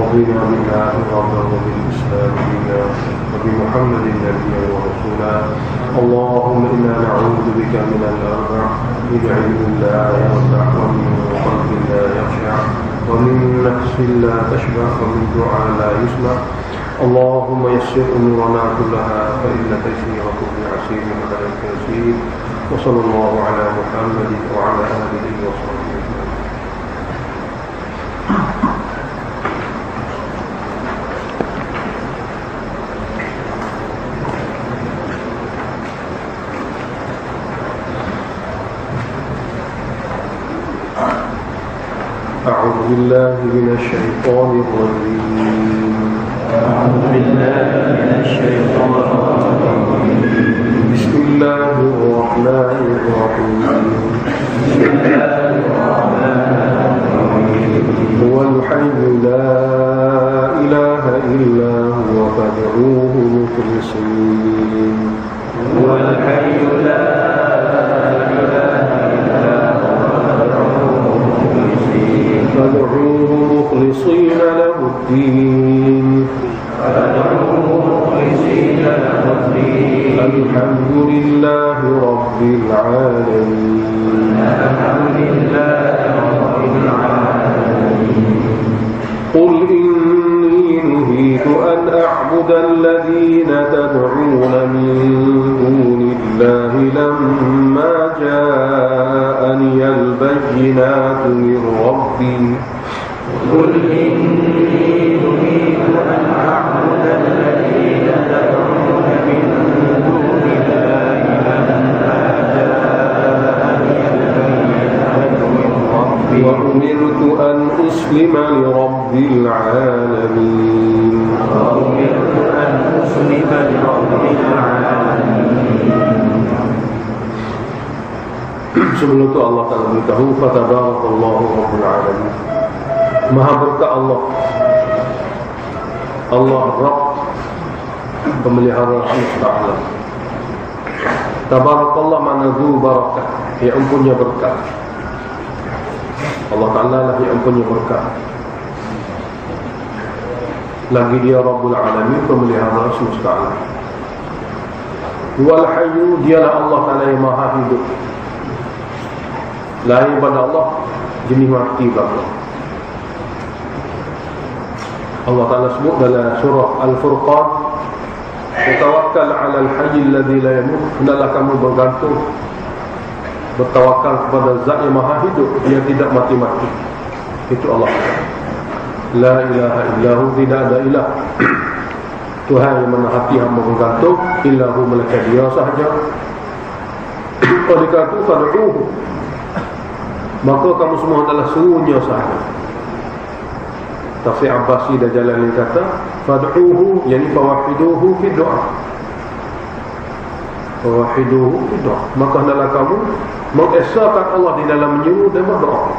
رضينا بالله ربا وبالإسلام دينا وبمحمد نبيا ورسولا. اللهم إنا نعوذ بك من الأربع: من علم لا ينفع، ومن قلب لا يخشع، ومن نفس لا تشبع، ومن دعاء لا يسمع. اللهم يسر أمورنا كلها فإن تيسير كل عسير عليك يسير. وصلى الله على محمد وعلى آله وصحبه أجمعين. أعوذ بالله من الشيطان الرجيم. أعوذ بالله من الشيطان الرجيم. بسم الله الرحمن الرحيم. بسم الله الرحمن الرحيم. هو الحي لا إله إلا هو فادعوه مخلصين. هو الحي لا إله إلا هو فادعوه مخلصين له الدين. الحمد لله رب العالمين. الحمد لله رب العالمين. قل إني نهيت أن أعبد الذين تدعون من دون الله لما جاءني البينات من ربي. قل إني نهيت أن أعبد الذين تدعون من دون الله لما جاءني البينات من ربي. وأمرت أن أسلم لرب العالمين. وأمرت أن أسلم لرب العالمين. Sebelum itu Allah Ta'ala beritahu, Fatabarakallahu Rabbul Alamin. Maha berkah Allah, Allah Rabb, pemelihara semesta alam. Tabarakallah makna zu barakah, yang empunya berkah. Allah Ta'ala lah yang empunya berkah. Lagi dia Rabbul Alamin, pemelihara semesta alam. Wal Hayyu, dialah Allah Ta'ala yang maha hidup. Lain pada Allah jenis mati bagi Allah Ta'ala sebut dalam surah Al-Furqan, "Tawakkal 'alal hayy alladhi la yamut." Hendaklah kamu bergantung, bertawakal kepada Zat yang maha hidup, yang tidak mati-mati. Itu Allah. La ilaha illahu, tidak ada ilah Tuhan yang mana hati hamba bergantung, illahu, melainkan dia sahaja. Oleh kerana itu, fad'uhu, maka kamu semua adalah suruhnya sahaja. Tafsir Abbasi dan Jalalain kata, fad'uhu, yani fawahiduhu fi doa. Fawahiduhu fi doa. Maka hendaklah kamu mengesahkan Allah di dalam menyeru dan berdoa.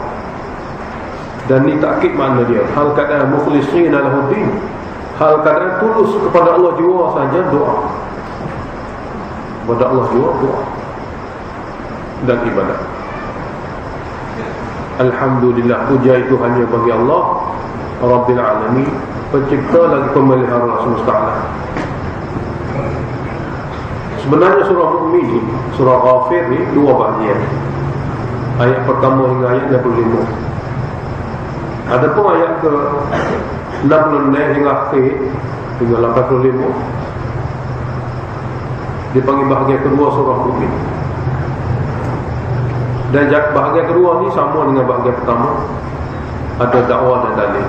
Dan ini takkid makna dia, hal keadaan mukhlisin lahuddin, hal keadaan tulus kepada Allah jua saja doa. Kepada Allah jua doa dan ibadat. Alhamdulillah, puja itu hanya bagi Allah Rabbil Alamin, pencipta lagi pemelihara semesta alam. Sebenarnya surah Mu'min, surah Ghafir ni dua bahagian. Ayat pertama hingga ayat 65. Adapun ayat ke 66 hingga akhir hingga 85 dipanggil bahagian kedua surah Mu'min. Dan bahagian kedua ni sama dengan bahagian pertama, ada dakwah dan dalil.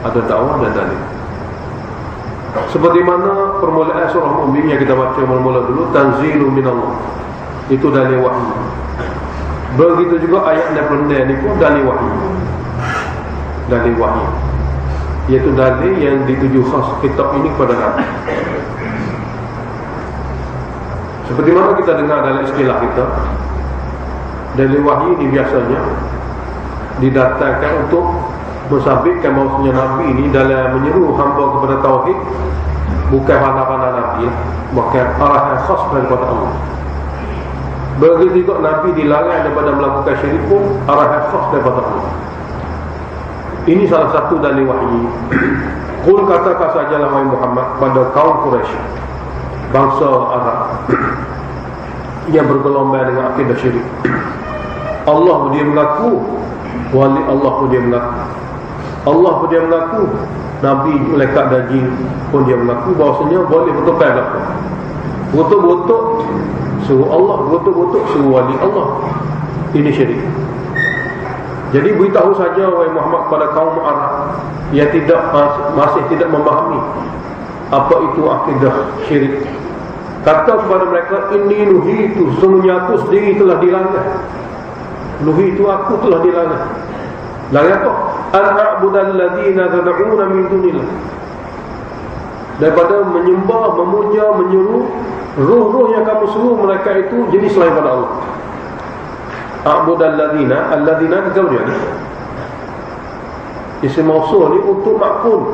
Ada dakwah dan dalil. Seperti mana permulaan surah Mu'min yang kita baca mula-mula dulu, tanzilu minallah, itu dalil wahyu. Begitu juga ayat 66 ni pun dalil wahyu. Dalil wahyu, iaitu dalil yang dituju khas kitab ini kepada Nabi. Seperti mana kita dengar dalam istilah kita, dalil wahyu ini biasanya didatangkan untuk mensabitkan bahawasanya Nabi ini dalam menyeru hamba kepada tauhid bukan pandang-pandang Nabi, bukan arahan khas daripada Allah. Begitu juga Nabi dilarang daripada melakukan syirik pun arahan khas daripada Allah. Ini salah satu dalil wahyu. Qul, katakan sajalah wahai Muhammad pada kaum Quraisy, bangsa Arab yang bergelombang dengan akidah syirik. Allah pun dia mengaku, wali Allah pun dia mengaku, Allah pun dia mengaku, Nabi, malaikat dan jin pun dia mengaku bahawasanya boleh bertukar belaka. Betul-betul suruh Allah, betul-betul suruh wali Allah. Ini syirik. Jadi beritahu saja wahai Muhammad kepada kaum Arab yang masih tidak memahami apa itu akidah syirik. Kata kepada mereka, ini nuhitu, sesungguhnya aku sendiri telah dilanggar. Nuhitu, aku telah dilanggar. Langgar apa? An a'budal ladzina tad'una min dunillah. Daripada menyembah, memuja, menyeru ruh-ruh yang kamu seru mereka itu jenis selain pada Allah. A'budal ladzina, alladzina tahu dia ni. Isim mausul ni untuk makful.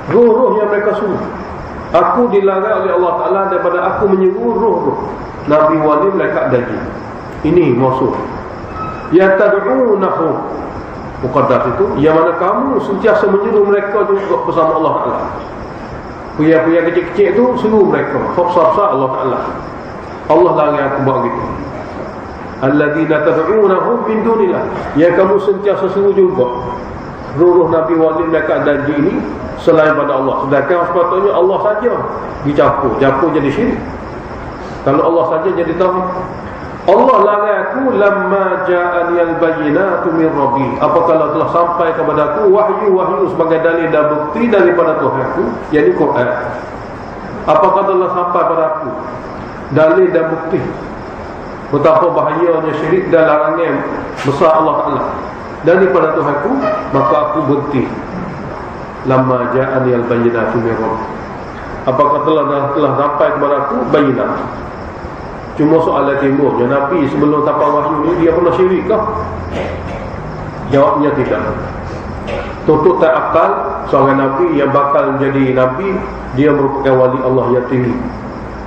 Ruh-ruh yang mereka seru. Aku dilarang oleh Allah Ta'ala daripada aku menyeru ruh-ruh Nabi, wali, malaikat dan jin. Ini mausul. Ya tad'unahu, muqaddas itu, yang mana kamu sentiasa menyeru mereka juga bersama Allah Ta'ala. Pria-pria kecil-kecil itu seru mereka, besar-besar Allah Ta'ala. Allah larang aku buat begitu. Alladzina tad'unahu min dunillah, yang kamu sentiasa seru juga ruh-ruh Nabi, wali, malaikat dan jin ini selain pada Allah. Sedangkan sepatutnya Allah saja dicampur jadi syirik. Kalau Allah saja jadi tauhid. Allah larang aku lamma ja'aniyal bayyinatu min rabbi, apabila telah sampai kepadaku wahyu sebagai dalil dan bukti daripada Tuhanku, yakni Quran. Apakah telah sampai padaku dalil dan bukti betapa bahayanya syirik dan larangan besar Allah Ta'ala daripada Tuhanku, maka aku berhenti. Lamma ja'aniyal bayyinatu min rabbi, apakah telah sampai kepadaku bayyinah. Cuma soalan timbulnya, Nabi sebelum dapat wahyu ni dia pernah syirik kah? Jawabnya tidak. Tutup tak akal seorang Nabi yang bakal menjadi Nabi, dia merupakan wali Allah yang tinggi.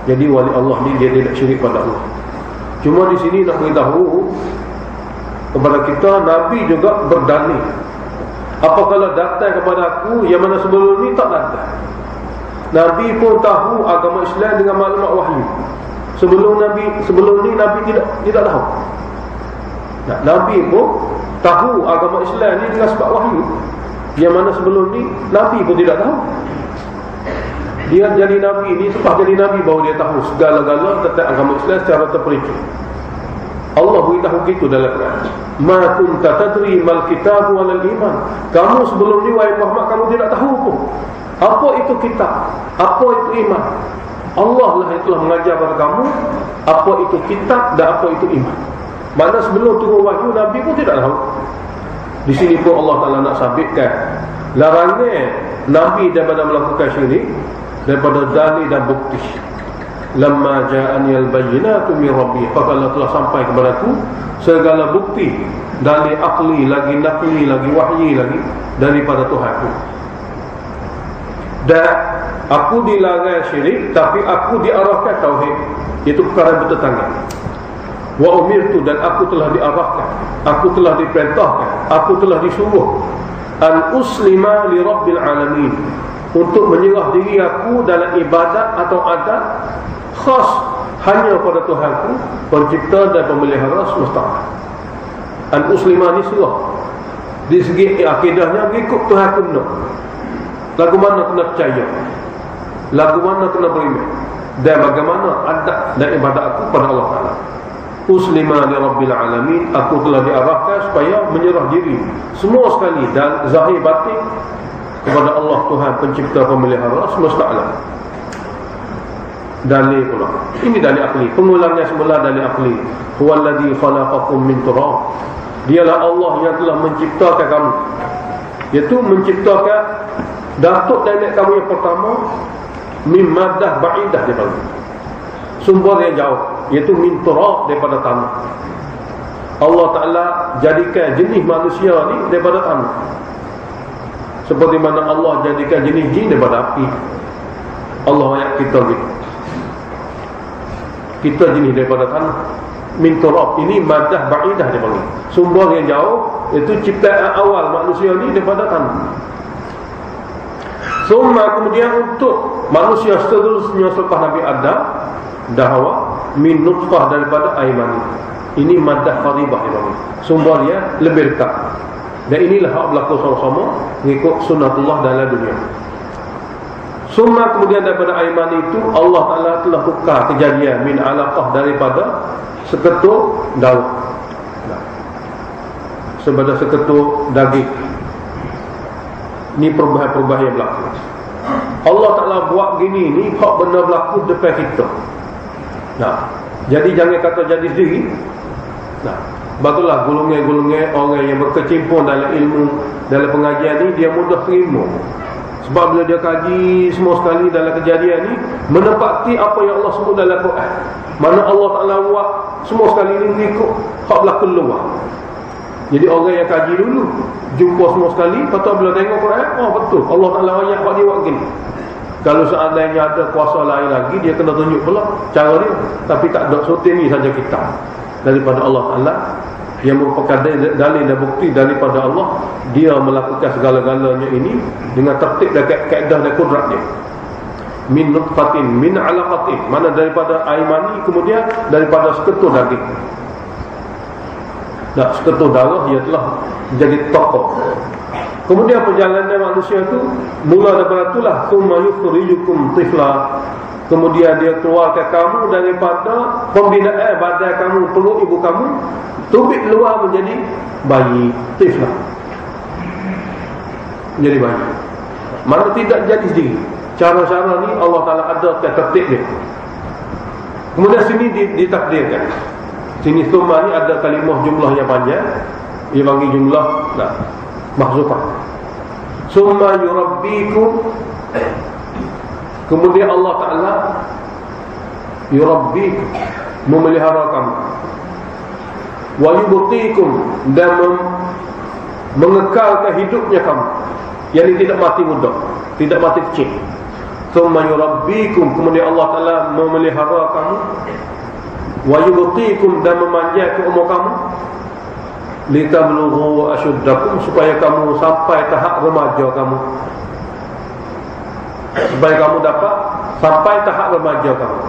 Jadi wali Allah ni dia tidak syirik pada Allah. Cuma di sini nak beritahu kepada kita, Nabi juga berdalil. Apakala datang kepada aku yang mana sebelum ni tak datang. Nabi pun tahu agama Islam dengan maklumat wahyu. Sebelum ni Nabi tidak tahu. Nah, Nabi pun tahu agama Islam ni dengan sebab wahyu. Yang mana sebelum ni Nabi pun tidak tahu. Dia jadi Nabi ni, sebab jadi Nabi baru dia tahu segala-gala tentang agama Islam secara terperinci. Allah beritahu gitu dalam Quran. Ma kunta tadri mal kitab wal iman. Kamu sebelum ni wahai Muhammad, kamu tidak tahu pun apa itu kitab, apa itu iman. Allah lah yang telah mengajar kepada kamu apa itu kitab dan apa itu iman. Mana sebelum turun wahyu Nabi pun tidak tahu. Di sini pun Allah Ta'ala nak sabitkan larangan Nabi daripada melakukan syirik daripada dalil dan bukti. Lamma ja'aniyal bayyinatu min rabbi, apabila telah sampai kepadaku segala bukti, dalil akli lagi, nakli lagi, wahyi lagi daripada Tuhanku. Dan aku dilarang syirik, tapi aku diarahkan tauhid, itu perkara bertetangga. Wa umirtu, dan aku telah diarahkan, aku telah diperintahkan, aku telah disuruh an uslima li rabbil alamin, untuk menyerah diri aku dalam ibadat atau adat khas hanya pada Tuhanku, pencipta dan pemelihara semesta. An uslima ni surah di segi akidahnya mengikut Tuhanku nak. Lagu mana kena percaya, lagu mana kena beriman, dan bagaimana adat dan ibadat aku pada Allah Ta'ala. Uslima li rabbil alamin, aku telah diarahkan supaya menyerah diri semua sekali dan zahir batin kepada Allah Tuhan pencipta pemelihara semesta alam. Dalil pula, ini dalil akli, pengulangnya semula dalil akli. Huwallazi khalaqakum min turab, dialah Allah yang telah menciptakan kamu, iaitu menciptakan datuk nenek kamu yang pertama min maddah ba'idah, dia panggil sumber yang jauh, iaitu min turab, daripada tanah. Allah Ta'ala jadikan jenis manusia ni daripada tanah, seperti mana Allah jadikan jenis jin daripada api. Allah ayat kita gitu, kita jenis daripada tanah. Min turab, ini maddah ba'idah dia panggil, sumber yang jauh, Itu ciptaan awal manusia ni daripada tanah. Summa kemudian untuk manusia seterusnya selepas Nabi Adam dan Hawa min nutfah daripada air mani. Ini maddah qaribah ini. Sumber dia lebih dekat. Dan inilah hak berlaku sama-sama mengikut sunnatullah dalam dunia. Summa kemudian daripada air mani itu Allah Ta'ala telah tukar kejadian min alaqah daripada seketul darah. Sebagai seketul daging. Ini perubahan-perubahan yang berlaku. Allah Ta'ala buat gini ni hak benda berlaku depan kita. Jadi jangan kata jadi sendiri. Betullah golongan-golongan orang yang berkecimpung dalam ilmu, dalam pengajian ni, dia mudah terima. Sebab bila dia kaji semua sekali dalam kejadian ni, menepati apa yang Allah sebut dalam Quran. Mana Allah Ta'ala buat semua sekali ni mengikut hak berlaku luar. Jadi orang yang kaji dulu, jumpa semua sekali, lepas tu bila tengok Quran, oh betul, Allah Ta'ala ayat buat dia buat gini. Kalau seandainya ada kuasa lain lagi, dia kena tunjuk pula cara dia. Tapi tak ada, so ini saja kita daripada Allah Ta'ala yang merupakan dalil dan bukti daripada Allah. Dia melakukan segala-galanya ini dengan tertib dan kaedah dan kudrat dia. Min nutfatin, min alaqatin, mana daripada air mani, kemudian daripada seketul daging. Seketul darah ia telah menjadi tokoh. Kemudian perjalanan manusia itu mula daripada itulah summa yukhrijukum tifla. Kemudian dia keluarkan kamu daripada pembinaan badan kamu, perut ibu kamu, tubik luar menjadi bayi, tifla. Menjadi bayi. Mana tidak jadi sendiri. Cara-cara ni Allah Ta'ala ada tertib dia. Kemudian sini ditakdirkan. Sini summa ni ada kalimah jumlah yang panjang. Dia panggil jumlah mahzufah. Summa yurabbikum. Kemudian Allah Ta'ala yurabbikum, memelihara kamu. Wa yubtikum, dan mengekalkan hidupnya kamu. Yang tidak mati muda, tidak mati kecil. Summa yurabbikum, kemudian Allah Ta'ala memelihara kamu. Wa yubtikum, dan memanjangkan umur kamu. Litablughu ashuddakum, supaya kamu sampai tahap remaja kamu. Supaya kamu dapat sampai tahap remaja kamu.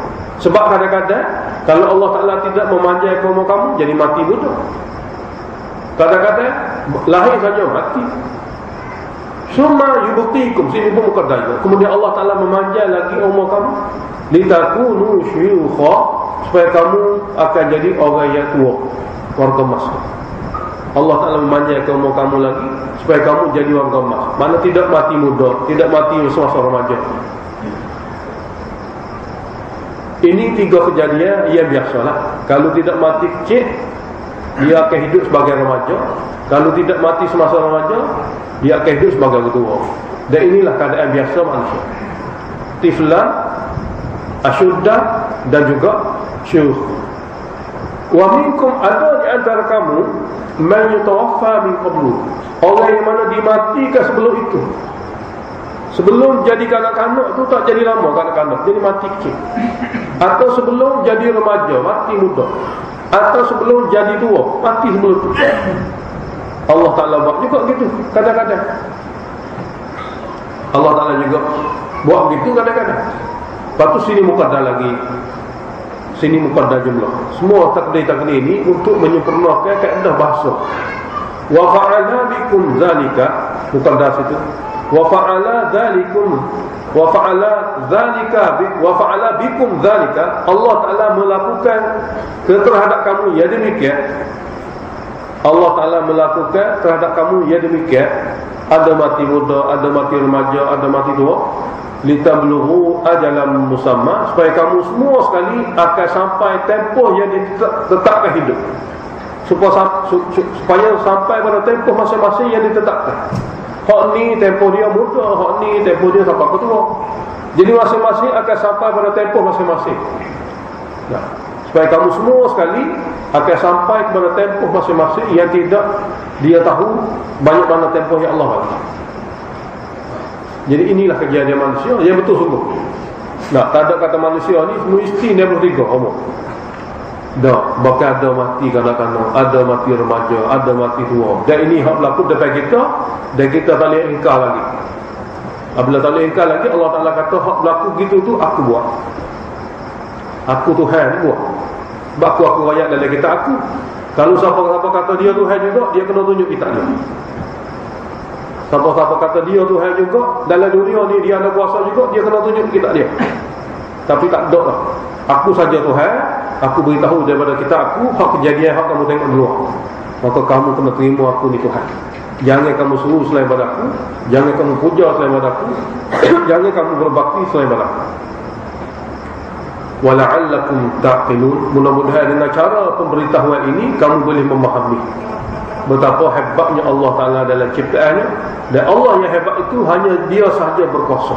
Sebab kadang-kadang kalau Allah Ta'ala tidak memanjangkan umur kamu, jadi mati muda. Kadang-kadang lahir saja mati. Summa yubtikum, sini pun muqaddar. Kemudian Allah Ta'ala memanjang lagi umur kamu. Litakunu syuyukha, supaya kamu akan jadi orang yang tua, warga emas. Allah Ta'ala memanjangkan umur kamu lagi, supaya kamu jadi warga emas. Mana tidak mati muda, tidak mati semasa remaja. Ini tiga kejadian yang biasalah. Kalau tidak mati kecil, dia akan hidup sebagai remaja. Kalau tidak mati semasa remaja, dia akan hidup sebagai tua. Dan inilah keadaan biasa manusia. Tiflan, asyuddah, dan juga syuyukh. Wa minkum, ada di antara kamu man yutawaffa min qablu, orang yang mana dimatikan sebelum itu. Sebelum jadi kanak-kanak tu tak jadi lama kanak-kanak, jadi mati kecil. Atau sebelum jadi remaja, mati muda. Atau sebelum jadi tua, mati sebelum itu. Allah Ta'ala buat juga gitu kadang-kadang. Allah Ta'ala juga buat gitu kadang-kadang. Lepas tu sini muqaddar lagi, sini muqaddar jumlah. Semua takdir-takdir ini untuk menyempurnakan kaedah bahasa. Wa fa'ala bikum zalika, muqaddar situ. Wa fa'ala dzalikum, wa fa'ala dzalika, wa fa'ala bikum dzalika. Allah Ta'ala melakukan terhadap kamu ya demikian. Allah Ta'ala melakukan terhadap kamu ya demikian. Ada mati muda, ada mati remaja, ada mati tua. Litablughu ajalan musamma, supaya kamu semua sekali akan sampai tempoh yang ditetapkan hidup. Supaya sampai pada tempoh masing-masing yang ditetapkan. Hak ni tempoh dia muda, hak ni tempoh dia sampai tua. Jadi masing-masing akan sampai pada tempoh masing-masing. Supaya kamu semua sekali akan sampai kepada tempoh masing-masing yang tidak dia tahu banyak mana tempoh yang Allah bagi. Jadi inilah kejadian manusia yang betul sungguh. Tak ada kata manusia ni mesti 63 umur. Dak, bakal ada mati kanak-kanak, ada mati remaja, ada mati tua. Dan ini hak berlaku depan kita, dan kita tak boleh ingkar lagi. Apabila tak boleh ingkar lagi, Allah Ta'ala kata hak berlaku gitu tu aku buat. Aku Tuhan buat. Sebab aku rakyat dalam kita aku. Kalau siapa-siapa kata dia Tuhan juga, dia kena tunjuk kita dia. Siapa-siapa kata dia Tuhan juga, dalam dunia ni dia ada kuasa juga, dia kena tunjuk kita dia. Tapi tak ada lah. Aku saja Tuhan, aku beritahu daripada kita aku, hak kejadian hak kamu tengok dulu. Maka kamu kena terima aku ni Tuhan. Jangan kamu suruh selain pada aku, jangan kamu puja selain pada aku, jangan kamu berbakti selain pada aku. Wala'allakum taqilun. Mudah-mudahan dengan cara pemberitahuan ini kamu boleh memahami betapa hebatnya Allah Ta'ala dalam ciptaannya. Dan Allah yang hebat itu hanya dia sahaja berkuasa.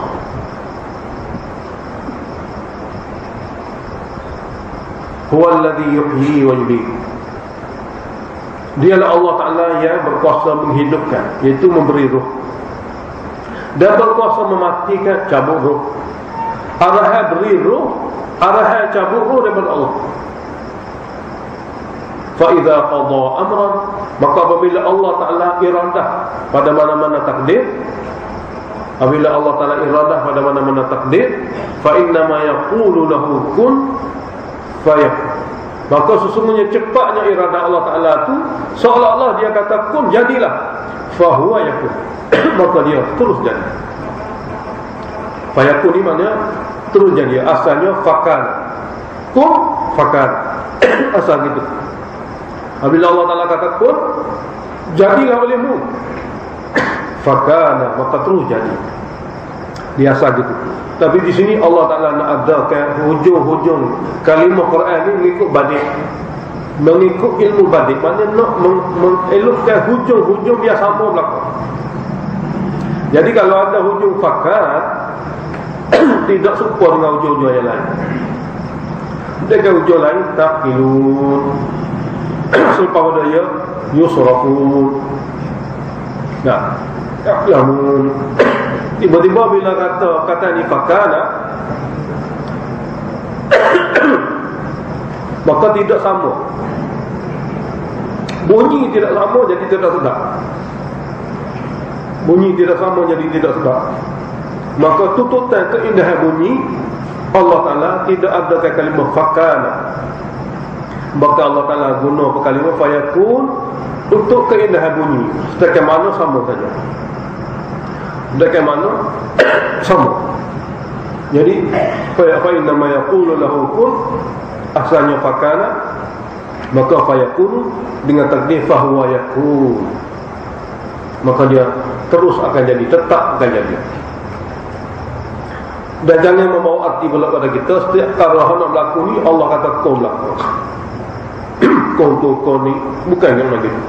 Huwallazi yuhyi wa yumiit. Dialah Allah Ta'ala yang berkuasa menghidupkan, iaitu memberi ruh, dan berkuasa mematikan, cabut ruh. Arahan beri ruh, arahan cabut ruh daripada Allah. Fa'idha qadha amran, maka apabila Allah Ta'ala iradah pada mana-mana takdir, apabila Allah Ta'ala iradah pada mana-mana takdir, fa'innama yaqulu lahu kun fayakun. Maka sesungguhnya cepatnya iradah Allah Ta'ala itu, seolah-olah dia kata kun, jadilah. Fahuwa yakun. Maka dia terus jadi. Fayakun ni maknanya terus jadi. Asalnya fakan. Kun, fakan. Asal gitu. Apabila Allah Ta'ala kata kun, jadilah olehmu. Fakana, maka terus jadi. Biasa gitu. Tapi di sini Allah Ta'ala nak adakan hujung-hujung kalimah Quran ni mengikut badik, mengikut ilmu badik. Maknanya nak mengelukkan hujung-hujung biar sama belakang. Jadi kalau ada hujung fakat, tidak serupa dengan hujung-hujung yang lain. Dengan hujung lain taqilun, selepas pada ia yusrafun. Nah, ya'lamun. Tiba-tiba bila kata ni fakana, maka tidak sama. Bunyi tidak sama jadi tidak sedap. Bunyi tidak sama jadi tidak sedap. Maka tututan keindahan bunyi Allah Ta'ala tidak ada kalimah fakana. Maka Allah Ta'ala guna kalimah fayakun untuk keindahan bunyi. Sedangkan mana sama saja. Bagaimana? Sama. Jadi fa innama yaqulu lahu kun, asalnya fakana, maka fayakun dengan takdir fahuwa yakun. Maka dia terus akan jadi, tetap akan jadi. Dan jangan membawa arti pula pada kita setiap perkara nak berlaku ni Allah kata kun berlaku. Kun tu kun ni bukan yang begitu.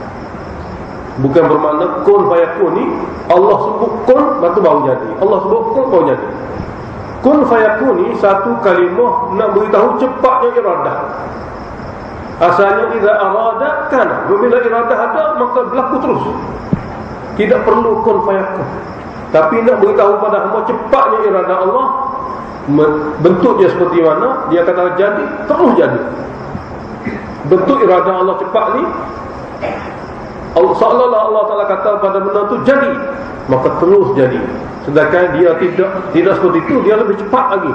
Bukan bermakna kun fayakun ni Allah sebut kun batu baru jadi. Allah sebut kun baru jadi. Kun fayakun ni satu kalimah nak beritahu cepatnya iradah. Asalnya idza arada kana. Bila iradah ada maka berlaku terus. Tidak perlu kun fayakun. Tapi nak beritahu pada hamba cepatnya iradah Allah, bentuk dia seperti mana, dia kata jadi, terus jadi. Bentuk iradah Allah cepat ni, seolah-olah Allah Ta'ala kata pada benda tu jadi, maka terus jadi. Sedangkan dia tidak seperti itu, dia lebih cepat lagi.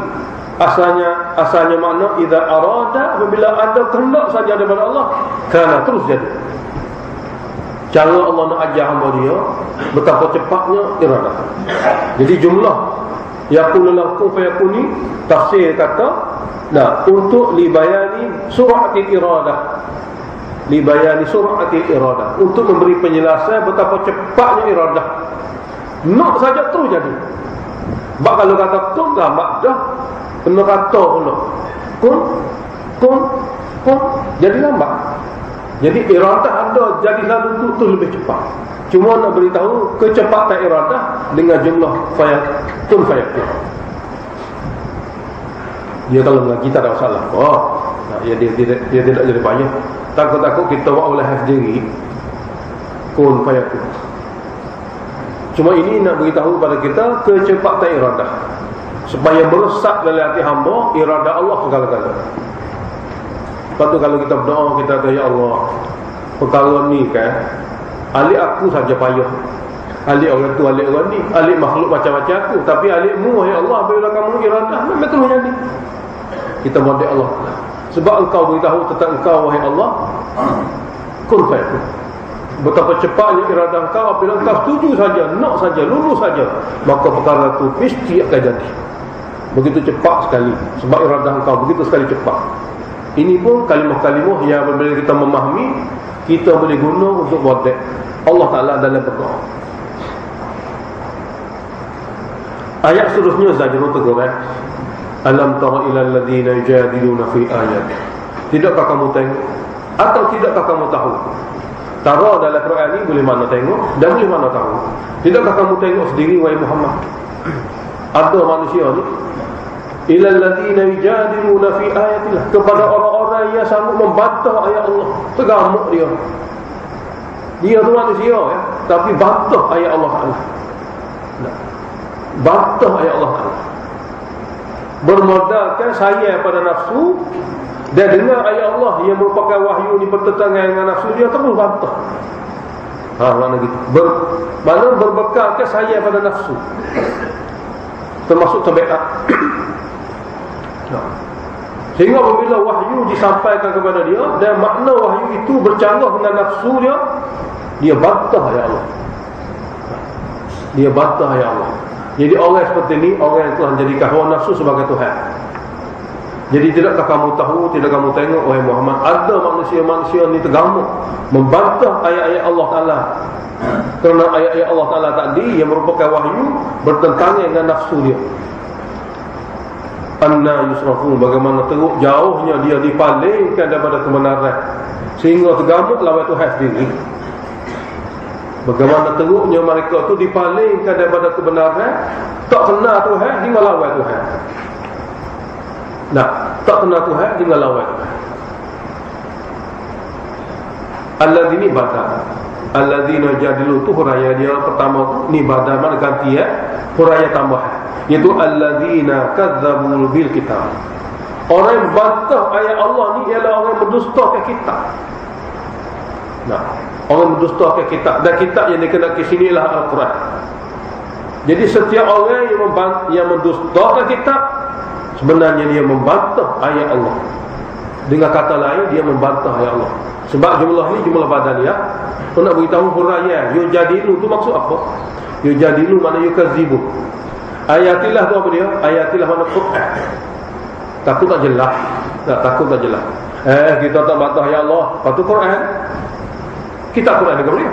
Asalnya makna idza arada, apabila ada kehendak saja daripada Allah, kana terus jadi. Cara Allah nak ajar hamba dia betapa cepatnya iradah. Jadi jumlah yaqulu lahu fayakuni, tafsir kata untuk libayani suratil iradah, libayani suratil iradah, untuk memberi penjelasan betapa cepatnya iradah. Nak saja terus jadi. Bak kalau kata kun lambat dah, kena kata pula kun jadi lambat. Jadi iradah ada jadi satu tu lebih cepat. Cuma nak beritahu kecepatan iradah dengan jumlah fayakun. Dia kalau mengaji tak ada masalah. Dia tidak jadi banyak. Takut-takut kita buat oleh sendiri kun fayakun. Cuma ini nak beritahu pada kita kecepatan iradah, supaya meresap dalam hati hamba iradah Allah segala-galanya. Lepas tu kalau kita berdoa, kita kata, ya Allah, perkara ni kan, alik aku saja payah, alik orang tu, alik orang ni, alik makhluk macam-macam aku, tapi alikmu, ya Allah, bila kamu iradah, memang terus jadi. Kita model Allah. Sebab engkau beritahu tentang engkau, wahai Allah, kun fayakun. Betapa cepatnya iradah engkau, apabila engkau setuju saja, nak saja, lulus saja, maka perkara itu mesti akan jadi. Begitu cepat sekali. Sebab iradah engkau begitu sekali cepat. Ini pun kalimah-kalimah yang bila kita memahami, kita boleh guna untuk model Allah Ta'ala dalam berdoa. Ayat seterusnya Zajrul tegur, alam tara ilal ladzina yujadiluna fi ayat. Tidakkah kamu tengok atau tidakkah kamu tahu? Tara dalam Quran ini boleh mana tengok dan boleh mana tahu. Tidakkah kamu tengok sendiri, wahai Muhammad, ada manusia ni ilal ladzina yujadiluna fi ayatillah, kepada orang-orang yang sanggup membantah ayat Allah. Tergamuk dia. Dia tu manusia ya, tapi bantah ayat Allah Ta'ala. Bantah ayat Allah Ta'ala. Bermodalkan saya pada nafsu, dan dengar ayat Allah yang merupakan wahyu ni bertentangan dengan nafsu, dia terus bantah. Mana gitu. Mana berbekalkan saya pada nafsu, termasuk tabiat. Sehingga apabila wahyu disampaikan kepada dia dan makna wahyu itu bercanggah dengan nafsu dia, dia bantah ayat Allah. Dia bantah ayat Allah. Jadi orang seperti ini, orang yang telah menjadikan hawa nafsu sebagai Tuhan. Jadi tidakkah kamu tahu, tidak kamu tengok, wahai Muhammad, ada manusia-manusia ni tergamuk membantah ayat-ayat Allah Ta'ala. Kerana ayat-ayat Allah Ta'ala tadi yang merupakan wahyu bertentangan dengan nafsu dia. Anna yusrafun, bagaimana teruk jauhnya dia dipalingkan daripada kebenaran, sehingga tergamuk lawan Tuhan sendiri. Bagaimana teruknya mereka tu dipalingkan daripada kebenaran, tak kenal Tuhan hingga lawan Tuhan. Nah, tak kenal Tuhan hingga lawan Tuhan. Alladzina badal, alladzina jadilu tu huraya dia pertama tu ni badal, mana ganti ya, huraya tambahan, iaitu alladzina kadzdzabul bil kitab. Orang yang bantah ayat Allah ni ialah orang yang mendustakan kitab. Nah, orang mendustakan kitab, dan kitab yang dikenal ke sini ialah Al-Quran. Jadi setiap orang yang mendustakan kitab, sebenarnya dia membantah ayat Allah. Dengan kata lain, dia membantah ayat Allah. Sebab jumlah ni jumlah badaliyah. Kau nak beritahu huraya, yujadilu tu maksud apa? Yujadilu mana yukazibu. Ayatillah tu apa dia? Ayatillah mana Quran. Takut tak jelas. Takut tak jelas. Kita tak bantah ayat Allah, lepas tu Quran. Kita Quran juga boleh.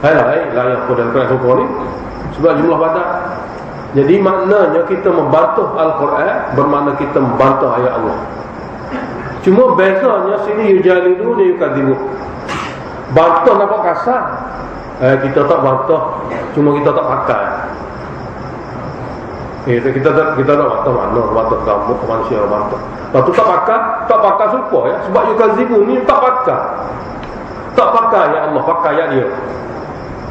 Lah yang Quran hukum ni sebab jumlah badal. Jadi maknanya kita membantah Al-Quran bermakna kita membantah ayat Allah. Cuma bezanya sini yujalidu ni yukadzibu. Bantah nampak kasar. Kita tak bantah, cuma kita tak pakai. Kita tak bantah mana, bantah kamu manusia bantah. Lepas tu tak pakai supa ya, sebab yukadzibu ni tak pakai. Tak pakai ayat Allah, pakai ayat dia.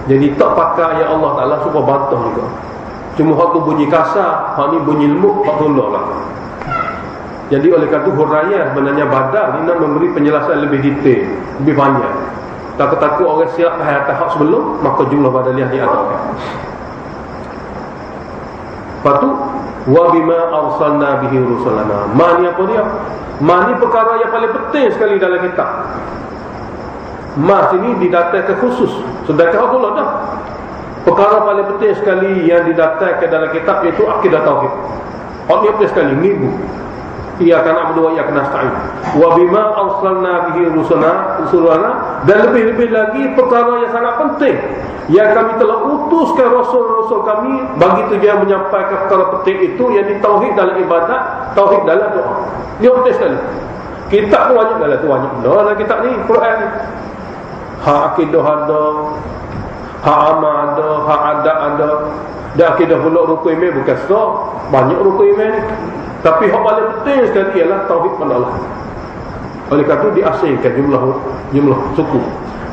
Jadi tak pakai ayat Allah Ta'ala supaya bantah juga. Cuma hak tu bunyi kasar, hak ni bunyi lemuk, hak tolak lah. Jadi oleh kerana itu hurayah sebenarnya badal ni nak memberi penjelasan lebih detail, lebih panjang. Takut-takut orang silap faham tahap sebelum, maka jumlah badaliyah diadakan. Lepas tu wa bima arsalna bihi rusulana. Ma ni apa dia? Ma ni perkara yang paling penting sekali dalam kitab. Ma sini didatangkan khusus. Sedangkan Allah dah. Perkara paling penting sekali yang didatangkan dalam kitab iaitu akidah tauhid. Hak ni penting sekali, minggu. Iyyaka na'budu wa iyyaka nasta'in. Wa bima arsalna bihi rusulana, dan lebih-lebih lagi perkara yang sangat penting yang kami telah utuskan rasul-rasul kami bagi tujuan menyampaikan perkara penting itu, yang tauhid dalam ibadat, tauhid dalam doa. Ini penting sekali. Kitab pun banyak dalam tu, banyak dalam kitab ni, Quran ni. Hak akidah ada, hak amal ada, hak adat ada. Dan akidah pula rukun iman bukan sah, banyak rukun iman ni. Tapi hak paling penting sekali ialah tauhid pada Allah. Oleh kerana itu diasingkan jumlah suku.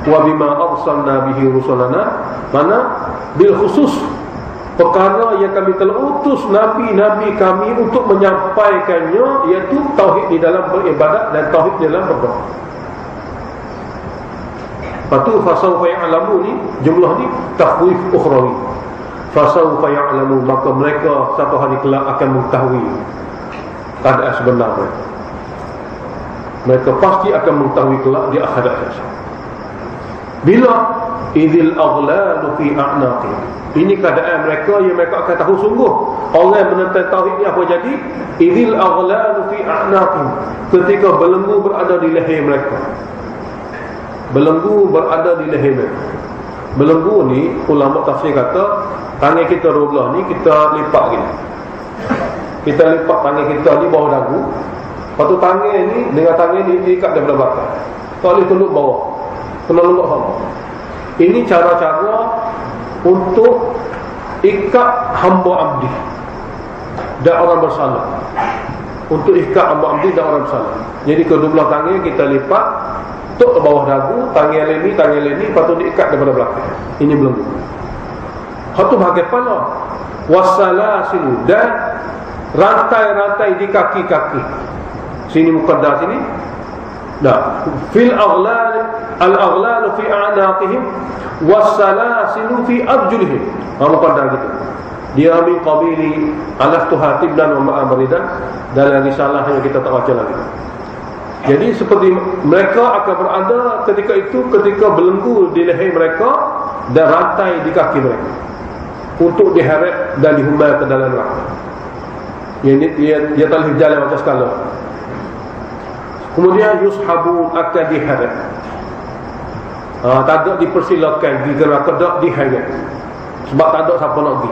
Wa bima arsalna bihi rusulana, mana bil khusus perkara yang kami telah utus Nabi-Nabi kami untuk menyampaikannya, iaitu tauhid di dalam beribadat dan tauhid di dalam berdoa. Lepas tu fasawfa ya'lamu ni, jumlah ni takhwif ukhrawi. Fasawfa ya'lamu, maka mereka satu hari kelak akan mengetahui keadaan sebenar mereka. Mereka pasti akan mengetahui kelak di akhirat. Bila idil aghlalu fi a'naqi, ini keadaan mereka yang mereka akan tahu sungguh orang yang menentang tauhid ni apa jadi. Idil aghlalu fi a'naqi, ketika belenggu berada di leher mereka. Belenggu berada di leher mereka. Belenggu ni ulama tafsir kata tangan kita dua belah ni kita lipat gini. Kita lipat tangan kita ni bawah dagu. Lepas tu tangan ni dengan tangan ni diikat daripada belakang. Tak boleh tunduk bawah, kena lengkap sama. Ini cara-cara untuk ikat hamba abdi dan orang bersalah. Untuk ikat hamba abdi dan orang bersalah. Jadi kedua belah tangan kita lipat tuk ke bawah dagu, tangan leni, lepas tu diikat daripada belakang. Ini belenggu. Satu bahagian kepala. Wassalasilu, dan rantai-rantai di kaki-kaki. Sini muqaddar sini. Dah. Fil aghlal, al-aghlal fi a'naqihim wassalasilu fi arjulihim. Muqaddar gitu. Dia min qabili alaftuha tiblan wa ma'amridan, dalam risalah yang kita tak baca lagi. Jadi seperti mereka akan berada ketika itu, ketika belenggu di leher mereka dan rantai di kaki mereka, untuk diheret dan dihumbai ke dalam neraka. Dia tak boleh berjalan macam sekala. Kemudian yushabun, akan diheret. Tak ada dipersilakan pergi ke neraka, tak diheret. Sebab tak ada siapa nak pergi.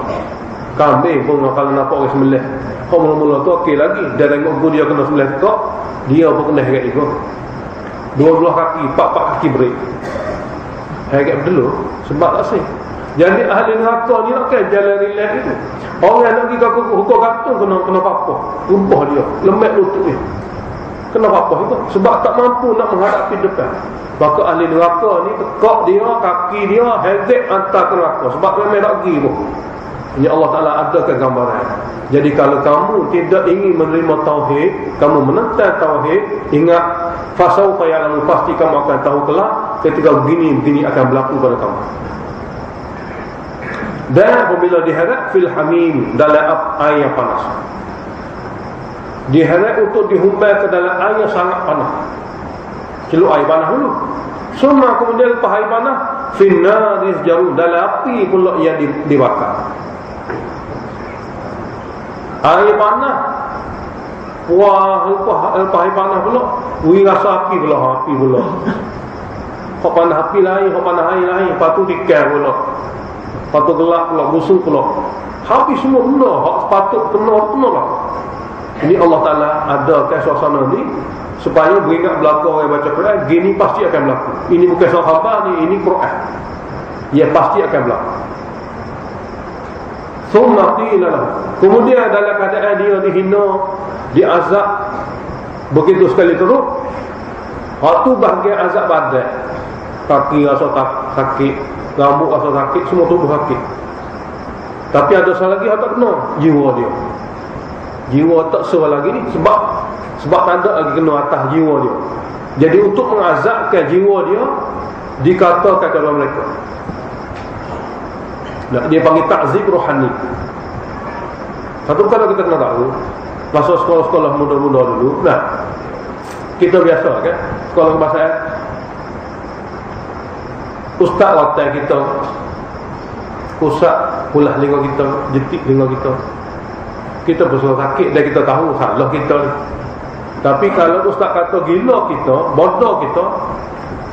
Kambing pun kalau nampak orang sembelih, mula-mula tu okey lagi. Dia tengok dia kena sembelih tekak, dia pun kena heret juga. Dua belah kaki, empat kaki berik. Heret dulu sebab tak sih. Jadi ahli neraka ni nak jalan relax itu. Orang nak pergi ke hukum gantung kena apa? Tumpah dia, lembek lutut dia. Kena apa itu? Sebab tak mampu nak menghadapi depan. Maka ahli neraka ni tekak dia, kaki dia heret hantar ke neraka sebab memang tak pergi pun. Ini Allah Ta'ala adakan gambaran. Jadi kalau kamu tidak ingin menerima tauhid, kamu menentang tauhid, ingat fasawfa ya'lamu, pasti kamu akan tahu kelak ketika begini akan berlaku pada kamu. Dan apabila diheret fil hamim, dalam air yang panas, diheret untuk dihumbai ke dalam air yang sangat panas. Celup air panas dulu, semua kemudian lepas air panas finnar disjaru, dalam api pula yang dibakar. Air panas, wah, lepas air panas pula, rasa api pula. Kau panas api lain, kau panas air lain, lepas tu dikar pula, lepas tu gelap pula, busuk pula. Habis semua benda, sepatut kena lah. Ini Allah Ta'ala adakan suasana ni supaya beringat belakang orang baca Quran, gini pasti akan berlaku. Ini bukan sahabat ni, ini Quran. Ia pasti akan berlaku. Kemudian dalam keadaan dia dihina, diazab begitu sekali teruk, waktu bahagian azab badan, kaki rasa sakit, rambut rasa sakit, semua tubuh sakit. Tapi ada salah lagi tak kena jiwa dia. Jiwa tak serah lagi ni sebab tak ada lagi kena atas jiwa dia. Jadi untuk mengazabkan jiwa dia, dikatakan kepada mereka, dia panggil ta'zib rohani. Satu kali kita kena tahu, masa sekolah-sekolah muda-muda dulu, kita biasa kan, sekolah kebangsaan, ustaz watai kita usap ulah lingkungan kita, jetik lingkungan kita bersuara sakit dan kita tahu salah kita ni. Tapi kalau ustaz kata gila kita, bodoh kita,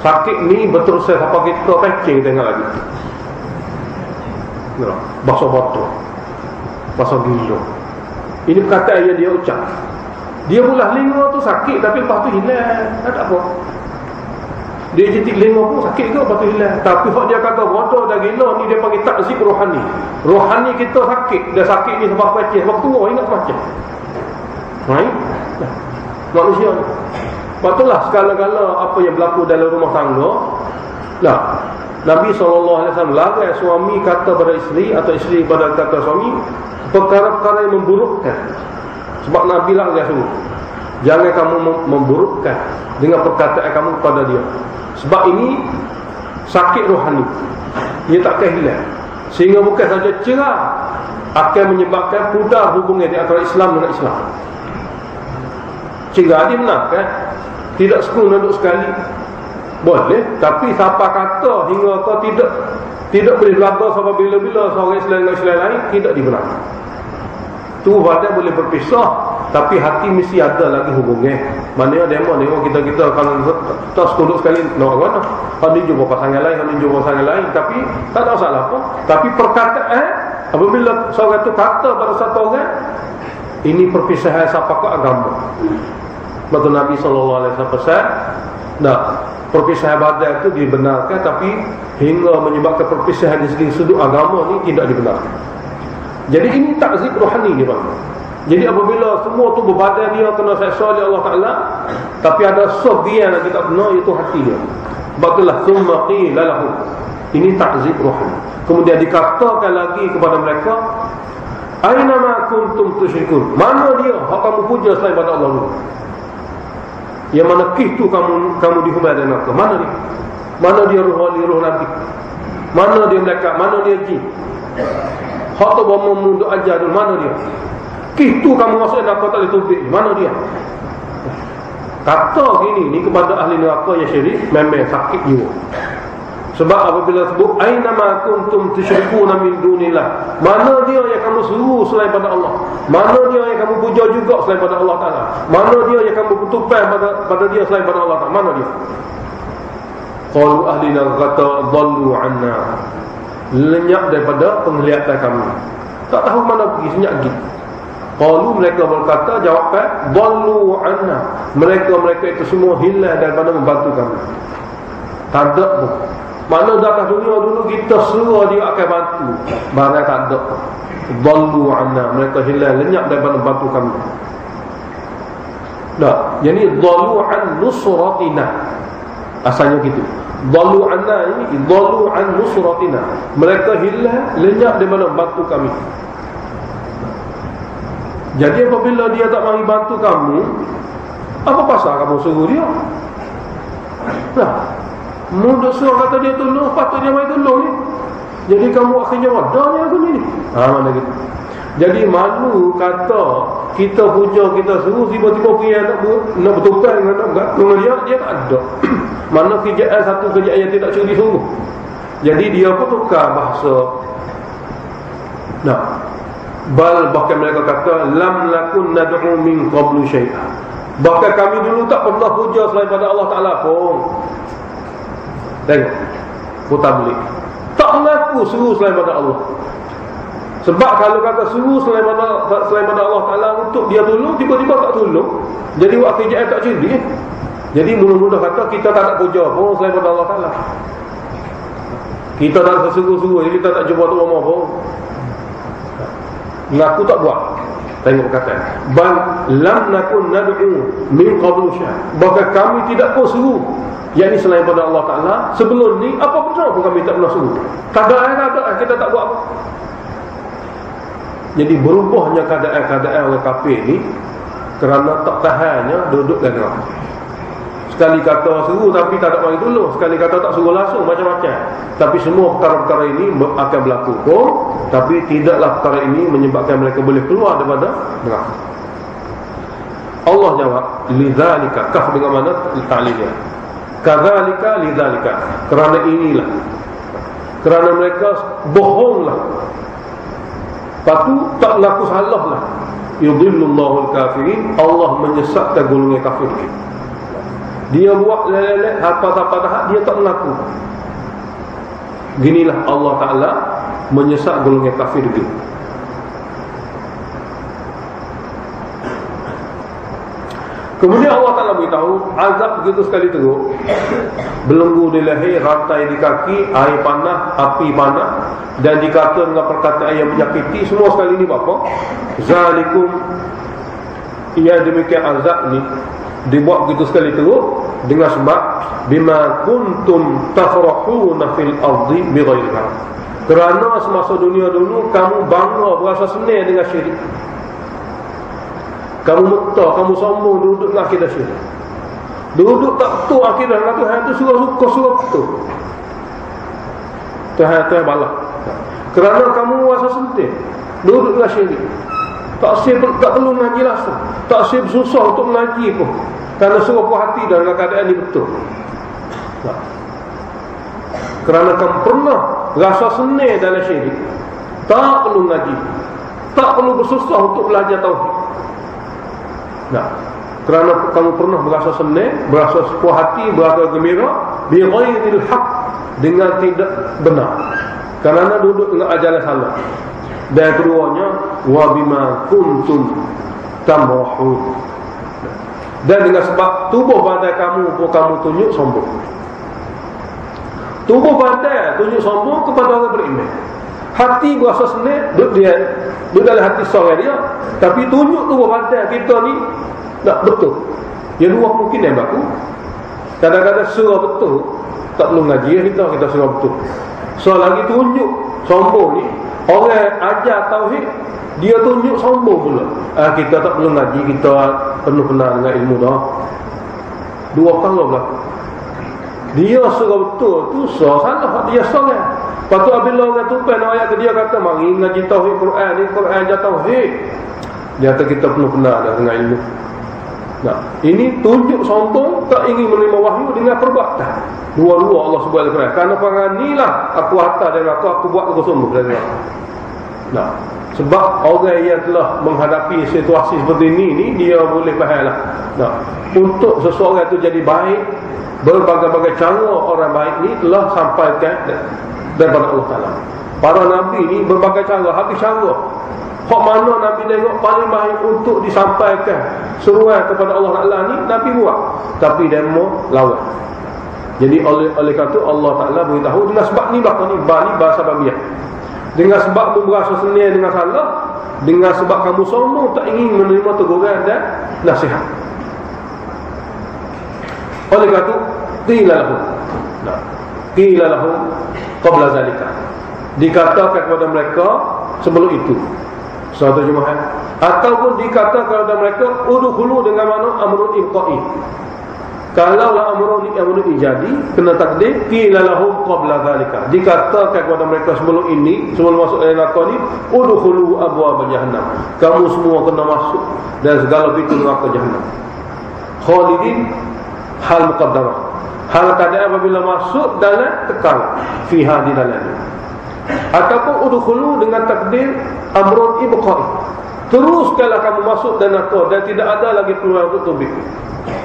sakit ni berterusan apa kita pecing tengok lagi. Bahasa bodoh, bahasa gila. Ini perkataan yang dia ucap. Dia belah lingua tu sakit, tapi lepas tu hilang, tak apa. Dia jetik lingua pun sakit ke, lepas tu hilang. Tapi kalau dia kata bodoh dan gila ni, dia panggil takzib rohani. Rohani kita sakit, dia sakit ni sebab pecah, sebab tua, ingat macam manusia ni. Lepas itulah segala-gala apa yang berlaku dalam rumah tangga, Nabi SAW larang suami kata pada isteri atau isteri pada kata suami perkara-perkara yang memburukkan. Sebab Nabi larang suruh, jangan kamu memburukkan dengan perkataan kamu kepada dia. Sebab ini sakit rohani, ia takkan hilang. Sehingga bukan saja cerah, akan menyebabkan pudar hubungan di antara Islam dengan Islam. Cerah dibenarkan, tidak sekali duduk sekali boleh, tapi siapa kata hingga kau tidak boleh berlaku sampai bila-bila seorang Islam dengan Islam lain, tidak dibenarkan. Tu badan boleh berpisah, tapi hati mesti ada lagi hubungan. Maknanya demo kita kalau tak sekuduk sekali nak mana, kalau dia jumpa pasangan lain, kalau dia jumpa pasangan lain, tapi tak ada masalah apa. Tapi perkataan apabila seorang itu kata pada satu orang, ini perpisahan siapa ke agama. Betul Nabi SAW pesan, perpisahan badan itu dibenarkan, tapi hingga menyebabkan perpisahan di segi sudut agama ni tidak dibenarkan. Jadi ini takzib rohani dia bang. Jadi apabila semua tubuh badan dia kena seksa oleh Allah Ta'ala, tapi ada sebahagian lagi tak benar, iaitu hati dia. Itulah summa qila lahu. Ini takzib rohani. Kemudian dikatakan lagi kepada mereka, aina ma kuntum tusyrikun. Mana dia hak kamu puja selain pada Allah? Yang mana itu kamu dihubungi dengan neraka? Mana dia? Mana dia roh wali, roh nabi? Mana dia malaikat? Mana dia jin? Hak tu bawa munduk ajar dulu, mana dia? Itu kamu masuk neraka tak boleh tubik. Mana dia? Kata gini ni kepada ahli neraka yang syirik memang sakit jiwa. Sebab apabila sebut aina ma kuntum tusyrikuna min dunillah, mana dia yang kamu seru selain pada Allah? Mana dia yang kamu puja juga selain pada Allah Ta'ala? Mana dia yang kamu bertumpah pada dia selain pada Allah Ta'ala? Mana dia? Qalu ahlina kata dhallu anna, lenyap daripada penglihatan kami, tak tahu mana pergi, senyap pergi. Qalu, mereka berkata, jawapan dhallu anna, mereka itu semua hilang daripada membantu kami. Tak ada pun. Mana datang dunia dulu kita suruh dia akan bantu, barang tak ada. Dhallu anna, mereka hilang, lenyap daripada bantu kami. Jadi dhallu an nusratina, asalnya gitu. Dhallu anna ini dhallu an nusratina, mereka hilang, lenyap daripada bantu kami. Jadi apabila dia tak mari bantu kamu, apa pasal kamu suruh dia? Mudah suruh kata dia tolong, patut dia mari tolong ni. Jadi kamu akhirnya wadahnya aku ni. Mana gitu. Jadi malu kata kita puja, kita suruh, tiba-tiba pergi nak bertukar dengan dia tak ada. Mana kerjaan satu kerjaan yang tidak curi suruh. Jadi dia pun tukar bahasa. Bahkan mereka kata lam lakun nad'u min qablu syai'a. Bahkan kami dulu tak pernah puja selain pada Allah Ta'ala pun. Tengok, putar balik, tak mengaku suruh selain pada Allah. Sebab kalau kata suruh selain pada Allah Ta'ala untuk dia tolong, tiba-tiba tak tolong, jadi buat kerjaan tak curi. Jadi mula-mula kata kita tak nak puja pun selain pada Allah Ta'ala. Kita tak tersuruh-suruh, jadi kita tak jumpa tu rumah pun, ngaku tak buat. Tengok kata bal lam nakun nad'u min qablu syai', bahkan kami tidak pun suruh, yakni selain pada Allah Ta'ala. Sebelum ni apa benar pun kami tak pernah suruh. Keadaan kita tak buat apa. Jadi berubahnya keadaan orang kafir ni kerana tak tahannya duduk dan neraka. Sekali kata suruh tapi tak ada mari tolong, sekali kata tak suruh langsung, macam-macam. Tapi semua perkara-perkara ini akan berlaku pun, tapi tidaklah perkara ini menyebabkan mereka boleh keluar daripada neraka. Allah jawab lidzalika, kaf dengan mana ta'lilnya, kadzalika lidzalika, kerana inilah, kerana mereka bohonglah, patu tak laku salahlah. Yudhillullahu al-kafirin, Allah menyesatkan golongan kafir. Dia buat lelek apa-apa dia tak mengaku. Ginilah Allah Ta'ala menyesat golongan kafir itu. Kemudian Allah Ta'ala beritahu azab begitu sekali teruk, belenggu di leher, rantai di kaki, air panas, api panas, dan dikata dengan perkataan yang menyakiti. Semua sekali ini apa? Zalikum, ia demikian azab ni dibuat begitu sekali terus dengan sebab bima kuntum tafrahuna fil ardi bighairi haq. Kerana semasa dunia dulu kamu bangga berasa senang dengan syirik. Kamu meta, kamu sombong duduk dengan akidah syirik. Duduk tak betul akidah dengan Tuhan tu suka betul. Tuhan balas. Kerana kamu rasa senang duduk dengan syirik. Tak perlu mengaji langsung, tak susah untuk mengaji pun, kerana suruh puas hati dalam keadaan ini betul. Kerana kamu pernah rasa senang dalam syirik, tak perlu mengaji, tak perlu bersusah untuk belajar tauhid. Kerana kamu pernah berasa senang, berasa puas hati, berasa gembira bighairil haq, dengan tidak benar, kerana duduk dengan ajaran salah. Dan keduanya wa bima kuntum tamrahun, dan dengan sebab tubuh badan kamu pun kamu tunjuk sombong. Tubuh badan tunjuk sombong kepada orang beriman. Hati berasa senang duduk dalam hati seorang dia, tapi tunjuk tubuh badan kita ni tak betul. Yang dua mungkin yang baku. Kadang-kadang surah betul, tak perlu ngaji kita surah betul. So lagi tunjuk sombong ni, orang ajar tauhid dia tunjuk sombong pula. Kita tak perlu ngaji, kita penuh kenal dengan ilmu dah. Dua perkara berlaku. Dia surah betul tu salah dia seorang. Lepas tu apabila orang tu pen ayat ke dia kata mari ngaji tauhid Quran ni, Quran ajar tauhid. Dia kata kita penuh kenal dengan ilmu. Ini tunjuk sombong, tak ingin menerima wahyu dengan perbuatan. Dua-dua Allah sebut dalam Quran. Kerana perang inilah aku hantar dan aku buat aku sombong dari Allah. Sebab orang yang telah menghadapi situasi seperti ini dia boleh fahamlah. Untuk seseorang itu jadi baik, berbagai-bagai cara orang baik ni telah sampaikan daripada Allah Ta'ala. Para Nabi ni berbagai cara, habis cara. Hak mana Nabi tengok paling baik untuk disampaikan seruan kepada Allah Ta'ala ni, Nabi buat. Tapi demo lawan. Jadi oleh kata Allah Ta'ala beritahu dengan sebab ni bahkan ni bahasa babiah. Dengan sebab tu berasa senang dengan salah, dengan sebab kamu sombong tak ingin menerima teguran dan nasihat. Oleh kata qila lahum qabla zalika, dikatakan kepada mereka sebelum itu. Satu jemaah, ataupun dikatakan kepada mereka udkhulu dengan mana amrun ibqai. Kalaulah amrun jadi kena takdir qila lahum qabla zalika, dikatakan kepada mereka sebelum ini, sebelum masuk dalam neraka ni, udkhulu abwaab jahannam, kamu semua kena masuk dan segala pintu neraka jahannam. Khalidin hal muqaddarah, hal keadaan apabila masuk dalam kekal fiha di dalamnya. Ataupun udkhulu dengan takdir amrun ibqai, teruskanlah kamu masuk dan neraka dan tidak ada lagi peluang untuk tubik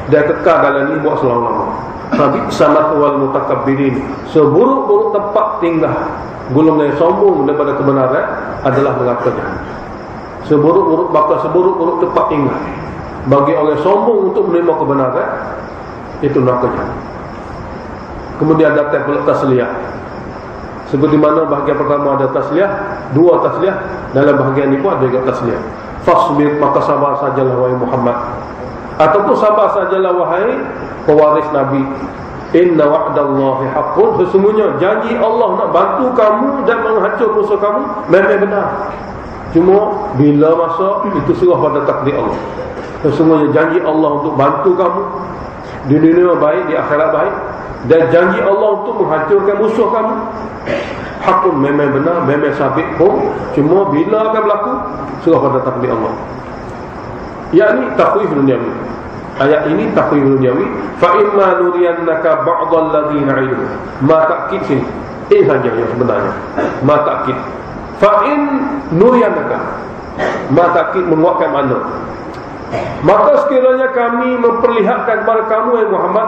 dan kekal dalam ini buat selama-lamanya. Tapi samatul mutakabbirin, seburuk-buruk tempat tinggal golongan yang sombong daripada kebenaran adalah neraka jahannam. Seburuk-buruk tempat tinggal bagi orang sombong untuk menerima kebenaran itu neraka jahannam. Kemudian datang pula tasliyah. Seperti mana bahagian pertama ada tasliyah, dua tasliyah, dalam bahagian ini pun ada juga tasliyah. Fasbir, maka sabar sajalah wahai Muhammad, ataupun sabar sajalah wahai pewaris Nabi. Inna wa'dallahi haqqun, sesungguhnya janji Allah nak bantu kamu dan menghancur musuh kamu memang benar. Cuma bila masa itu serah pada takdir Allah. Sesungguhnya janji Allah untuk bantu kamu di dunia baik, di akhirat baik, dan janji Allah untuk menghancurkan musuh kamu hakun, memang benar, memang sabit pun. Cuma bila akan berlaku serah pada takdir Allah. Yakni takhwif duniawi. Ayat ini takhwif duniawi. Fa imma nuriyannaka ba'dal ladzina 'idu. Ma ta'kid sini. Saja yang sebenarnya. Ma ta'kid. Fa in nuriyannaka. Ma ta'kid menguatkan makna. Maka sekiranya kami memperlihatkan kepada kamu Muhammad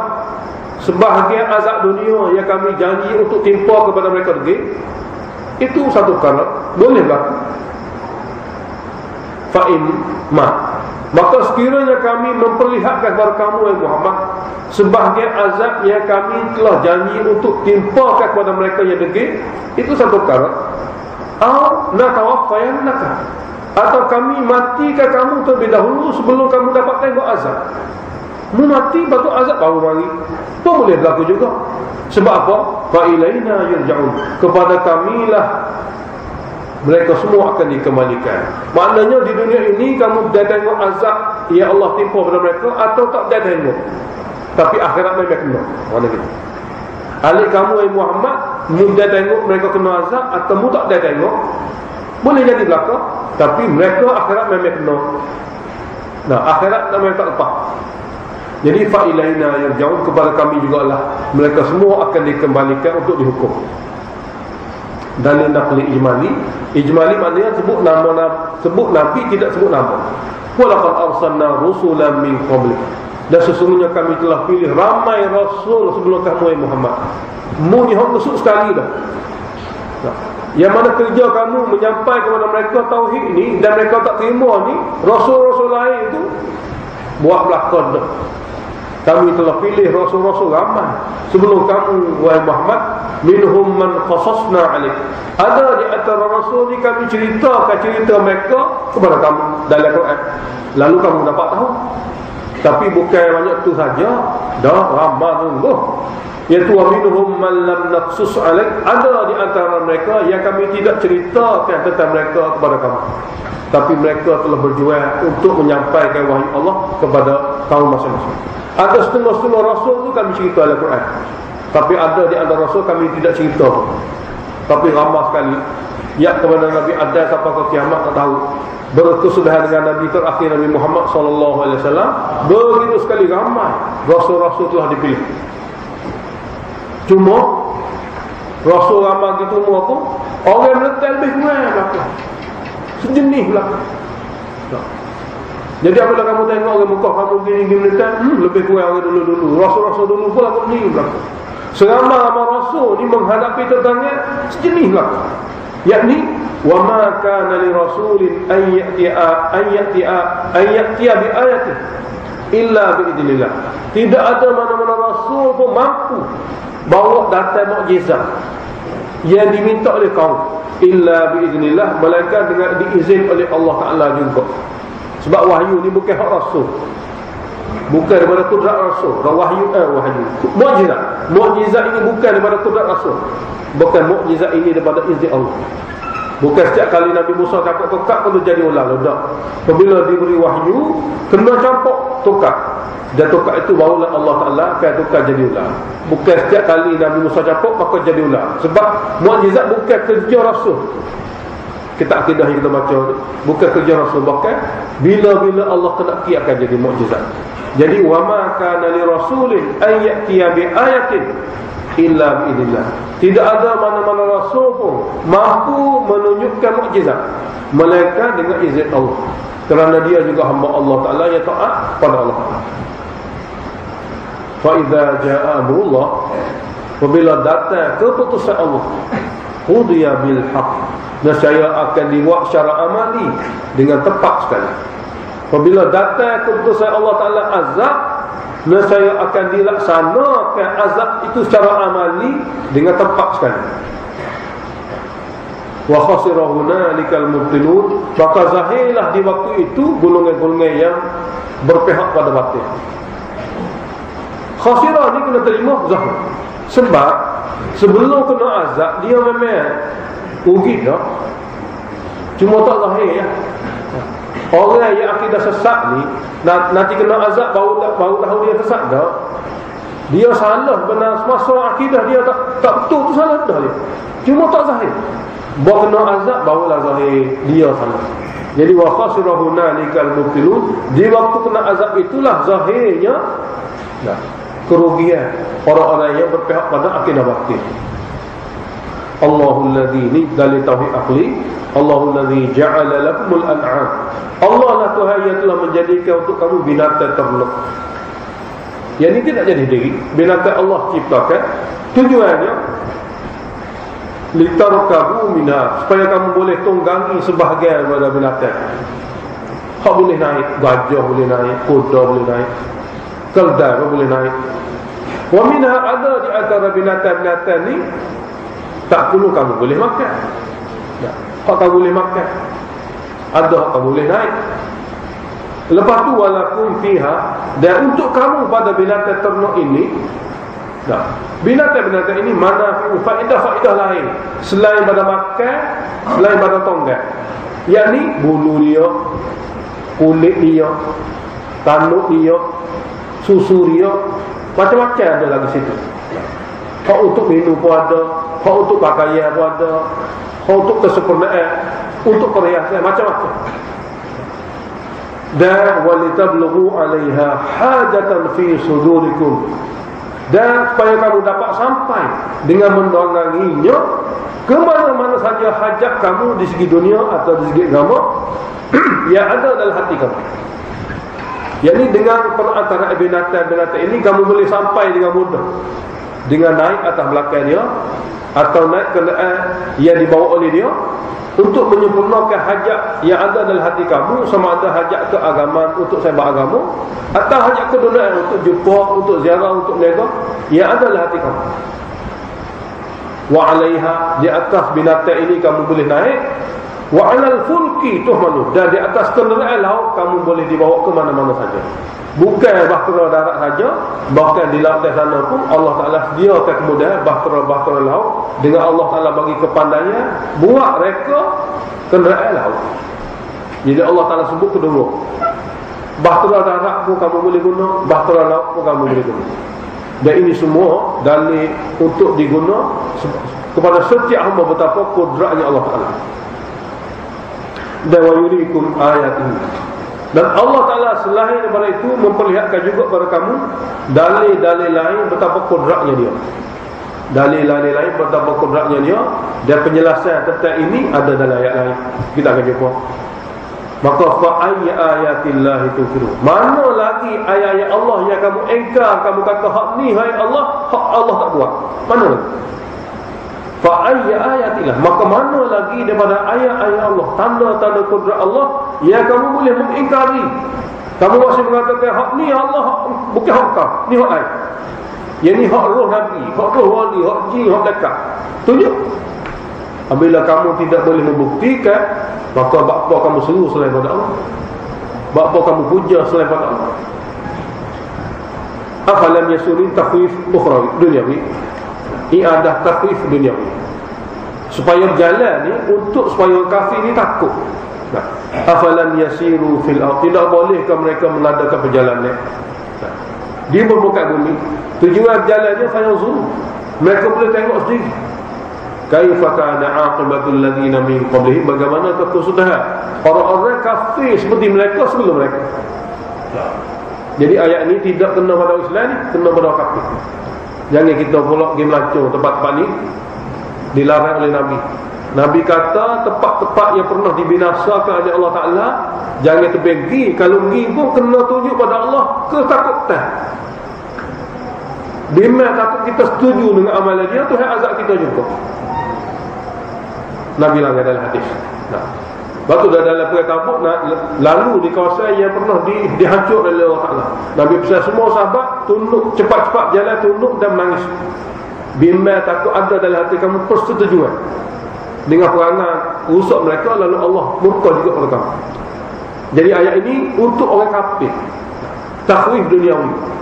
sebahagian azab dunia yang kami janji untuk timpa kepada mereka degil, itu satu perkara boleh berlaku. Fa'in maka sekiranya kami memperlihatkan kepada kamu Muhammad sebahagian azab yang kami telah janji untuk timpakan kepada mereka yang degil, itu satu perkara. Atau kami matikan kamu terlebih dahulu sebelum kamu dapat tengok azab. Mu mati baru azab baru mari. Pun boleh berlaku juga. Sebab apa? Fa ilaina yurja'un. Kepada kamilah mereka semua akan dikembalikan. Maknanya di dunia ini kamu dah tengok azab ya Allah timpa pada mereka atau tak dah tengok. Tapi akhirat memang kena. Mana gitu. Alik kamu Muhammad, mu dah tengok mereka kena azab atau mu tak dah tengok. Boleh jadi belaka, tapi mereka akhirat memang kena. Nah, akhirat memang tak lepas. Jadi fa ilaina yarja'un, kepada kami jugalah mereka semua akan dikembalikan untuk dihukum. Dalil naqli ijmali maknanya sebut nabi tidak sebut nama. Walaqad arsalna rusulan min qablik, dan sesungguhnya kami telah pilih ramai rasul sebelum kamu Muhammad. Mu ni hak rusuk sekali dah. Yang mana kerja kamu menyampaikan kepada mereka tauhid ni dan mereka tak terima ni, rasul-rasul lain tu buat belakang dah. Kami telah pilih rasul-rasul ramai sebelum kamu wahai Muhammad, minhum man qasasna alaik. Ada di antara rasul ni kami cerita mereka kepada kamu dalam Quran. Lalu kamu dapat tahu. Tapi bukan banyak tu saja, dah ramai sungguh. Iaitu wa minhum man lam naqsus alaik. Ada di antara mereka yang kami tidak ceritakan tentang mereka kepada kamu, tapi mereka telah berjuang untuk menyampaikan wahyu Allah kepada kaum masing-masing. Ada setengah-setengah rasul tu kami cerita dalam Quran, tapi ada di antara rasul kami tidak cerita. Tapi ramai sekali. Ya, kepada Nabi Adam sampai ke kiamat tak tahu. Berkesudahan dengan Nabi terakhir Nabi Muhammad SAW, begitu sekali ramai rasul-rasul telah dipilih. Cuma rasul ramai gitu semua tu, orang meletak lebih kurang belakang, sejenis belakang. Jadi apabila kamu tengok orang Mekah kamu gini meletak, lebih kurang orang dulu-dulu. Rasul-rasul dulu pun lagu ni belakang. Seramai-ramai rasul ni menghadapi tetangga sejenis belakang. Yakni wa ma kana li rasulin an ya'tiya bi ayatin illa bi idznillah. Tidak ada mana-mana rasul pun mampu bawa datang mukjizat yang diminta oleh kaum illa bi idznillah, melainkan dengan diizin oleh Allah Taala juga. Sebab wahyu ni bukan hak rasul, bukan daripada kudrat rasul. Wahyu mukjizat ini bukan daripada kudrat rasul, bukan mukjizat ini daripada izin Allah. Bukan setiap kali Nabi Musa campak tokak perlu jadi ular. Tak. Apabila diberi wahyu, kena campak tokak, dan tokak itu barulah Allah Ta'ala akan tukar jadi ular. Bukan setiap kali Nabi Musa campak maka jadi ular. Sebab mukjizat bukan kerja rasul. Kita akidah yang kita baca bukan kerja rasul, bahkan bila-bila Allah kendaki akan jadi mukjizat. Jadi wa ma kana li rasulin an ya'tiya bi ayatin illa bi idznillah. Tidak ada mana-mana rasul pun mampu menunjukkan mukjizat melainkan dengan izin Allah, kerana dia juga hamba Allah Taala yang taat pada Allah Taala. Fa idza jaa amrullah, apabila datang keputusan Allah, qudiya bil haqq, nescaya akan dibuat secara amali dengan tepat sekali. Apabila datang keputusan Allah Taala azab, nescaya akan dilaksanakan azab itu secara amali dengan tepat sekali. Wa khasira hunalikal mubtilun, maka zahirlah di waktu itu golongan-golongan yang berpihak pada batil. Khasira ni kena terima zahir. Sebab sebelum kena azab dia memang rugi dah, cuma tak zahir ya. Orang yang akidah sesat ni nanti kena azab baru tahu dia sesat dah. Dia salah benar semasa akidah dia tak betul tu, salah dah dia. Cuma tak zahir. Baru kena azab barulah zahir dia salah. Jadi wa khasira hunalikal mubtilun, di waktu kena azab itulah zahirnya kerugian orang-orang yang berpihak pada akidah batil. Allahul ladzi, ni dalil tauhid akli. Allahul ladzi ja'ala lakumul an'am. Allah lah Tuhan yang telah menjadikan untuk kamu binatang ternak. Yang ini tidak jadi diri, binatang Allah ciptakan. Tujuannya litarkabu minha, supaya kamu boleh tunggangi sebahagian daripada binatang. Hak boleh naik, gajah boleh naik, kuda boleh naik, keldai boleh naik. Wa minha, ada di antara binatang-binatang ni tak perlu kamu boleh makan. Hak kamu boleh makan, ada hak kamu boleh naik. Lepas tu walakum fiha Dan untuk kamu pada binatang ternak ini, binatang-binatang ini mana faedah-faedah lain selain pada makan, selain pada tonggak, yakni bulu dia, kulit dia, tanduk dia, susu dia, macam-macam ada lagi situ. Hak untuk minum pun ada, hak untuk pakaian pun ada, hak untuk kesempurnaan, untuk perhiasan, macam-macam. Dan walitablugu 'alaiha hajatan fi sudurikum, dan supaya kamu dapat sampai dengan mendatanginya ke mana-mana saja hajat kamu di segi dunia atau di segi agama yang ada dalam hati kamu. Yakni dengan perantara binatang-binatang ini kamu boleh sampai dengan mudah, dengan naik atas belakang dia atau naik kenderaan yang dibawa oleh dia, untuk menyempurnakan hajat yang ada dalam hati kamu, sama ada hajat keagamaan untuk sebab agama atau hajat keduniaan untuk jumpa, untuk ziarah, untuk niaga yang ada dalam hati kamu. Wa 'alaiha, di atas binatang ini kamu boleh naik. Wa 'alal fulki tuhmalu, dan di atas kenderaan laut kamu boleh dibawa ke mana-mana saja. Bukan bahtera darat saja, bahkan di laut sana pun Allah Ta'ala sediakan kemudahan bahtera-bahtera laut. Dengan Allah Ta'ala bagi kepandaian buat mereka kenderaan laut. Jadi Allah Ta'ala sebut kedua, bahtera darat pun kamu boleh guna, bahtera laut pun kamu boleh guna. Dan ini semua dalil untuk diguna kepada setiap hamba betapa kudratnya Allah Ta'ala. Dan wa yurikum ayatihi, dan Allah Ta'ala selain daripada itu memperlihatkan juga kepada kamu dalil-dalil lain betapa kudratnya dia. Dalil-dalil lain betapa kudratnya dia, dan penjelasan tentang ini ada dalam ayat lain. Kita akan jumpa. Maka fa ayya ayatillahi tufiru, mana lagi ayat-ayat Allah yang kamu engkar, kamu kata hak ni hai Allah, hak Allah tak buat. Mana lagi? Fa ayya ayatillah, maka mana lagi daripada ayat-ayat Allah, tanda-tanda kudrat Allah yang kamu boleh mengingkari. Kamu masih mengatakan hak ni Allah, hak, bukan hak kau, ni hak ai. Yang ni hak roh Nabi, hak roh wali, hak jin, hak dekat. Tunjuk. Apabila kamu tidak boleh membuktikan, maka bakpo kamu seru selain pada Allah, bakpo kamu puja selain pada Allah. Afalam yasurin takhwif ukhrawi dunyawi, iadah takhwif dunyawi, supaya berjalan ni untuk supaya kafir ni takut. Afalam yasiru fil ardh, tidak bolehkah mereka mengadakan perjalanan di permukaan bumi? Tujuan berjalannya fayanzuru, mereka boleh tengok sendiri kaifa kana aqibatul ladzina min qablihim, bagaimana kesudahan orang-orang kafir seperti mereka sebelum mereka. Jadi ayat ini tidak kena pada Islam, kena pada kafir. Jangan kita pula pergi melacur tempat-tempat ni, dilarang oleh Nabi. Nabi kata tempat-tempat yang pernah dibinasakan oleh Allah Ta'ala jangan terpergi. Kalau pergi pun kena tunjuk pada Allah ketakutan. Bila takut kita setuju dengan amalan dia, Tuhan azab kita juga. Nabi langgar dalam hadis. Lepas tu dah dalam perang Tabuk, lalu di kawasan yang pernah dihancur oleh Allah Ta'ala, Nabi pesan semua sahabat tunduk, cepat-cepat jalan tunduk dan menangis. Bimbang takut ada dalam hati kamu persetujuan dengan perangan rusak mereka, lalu Allah murka juga pada kamu. Jadi ayat ini untuk orang kafir, takhwif duniawi.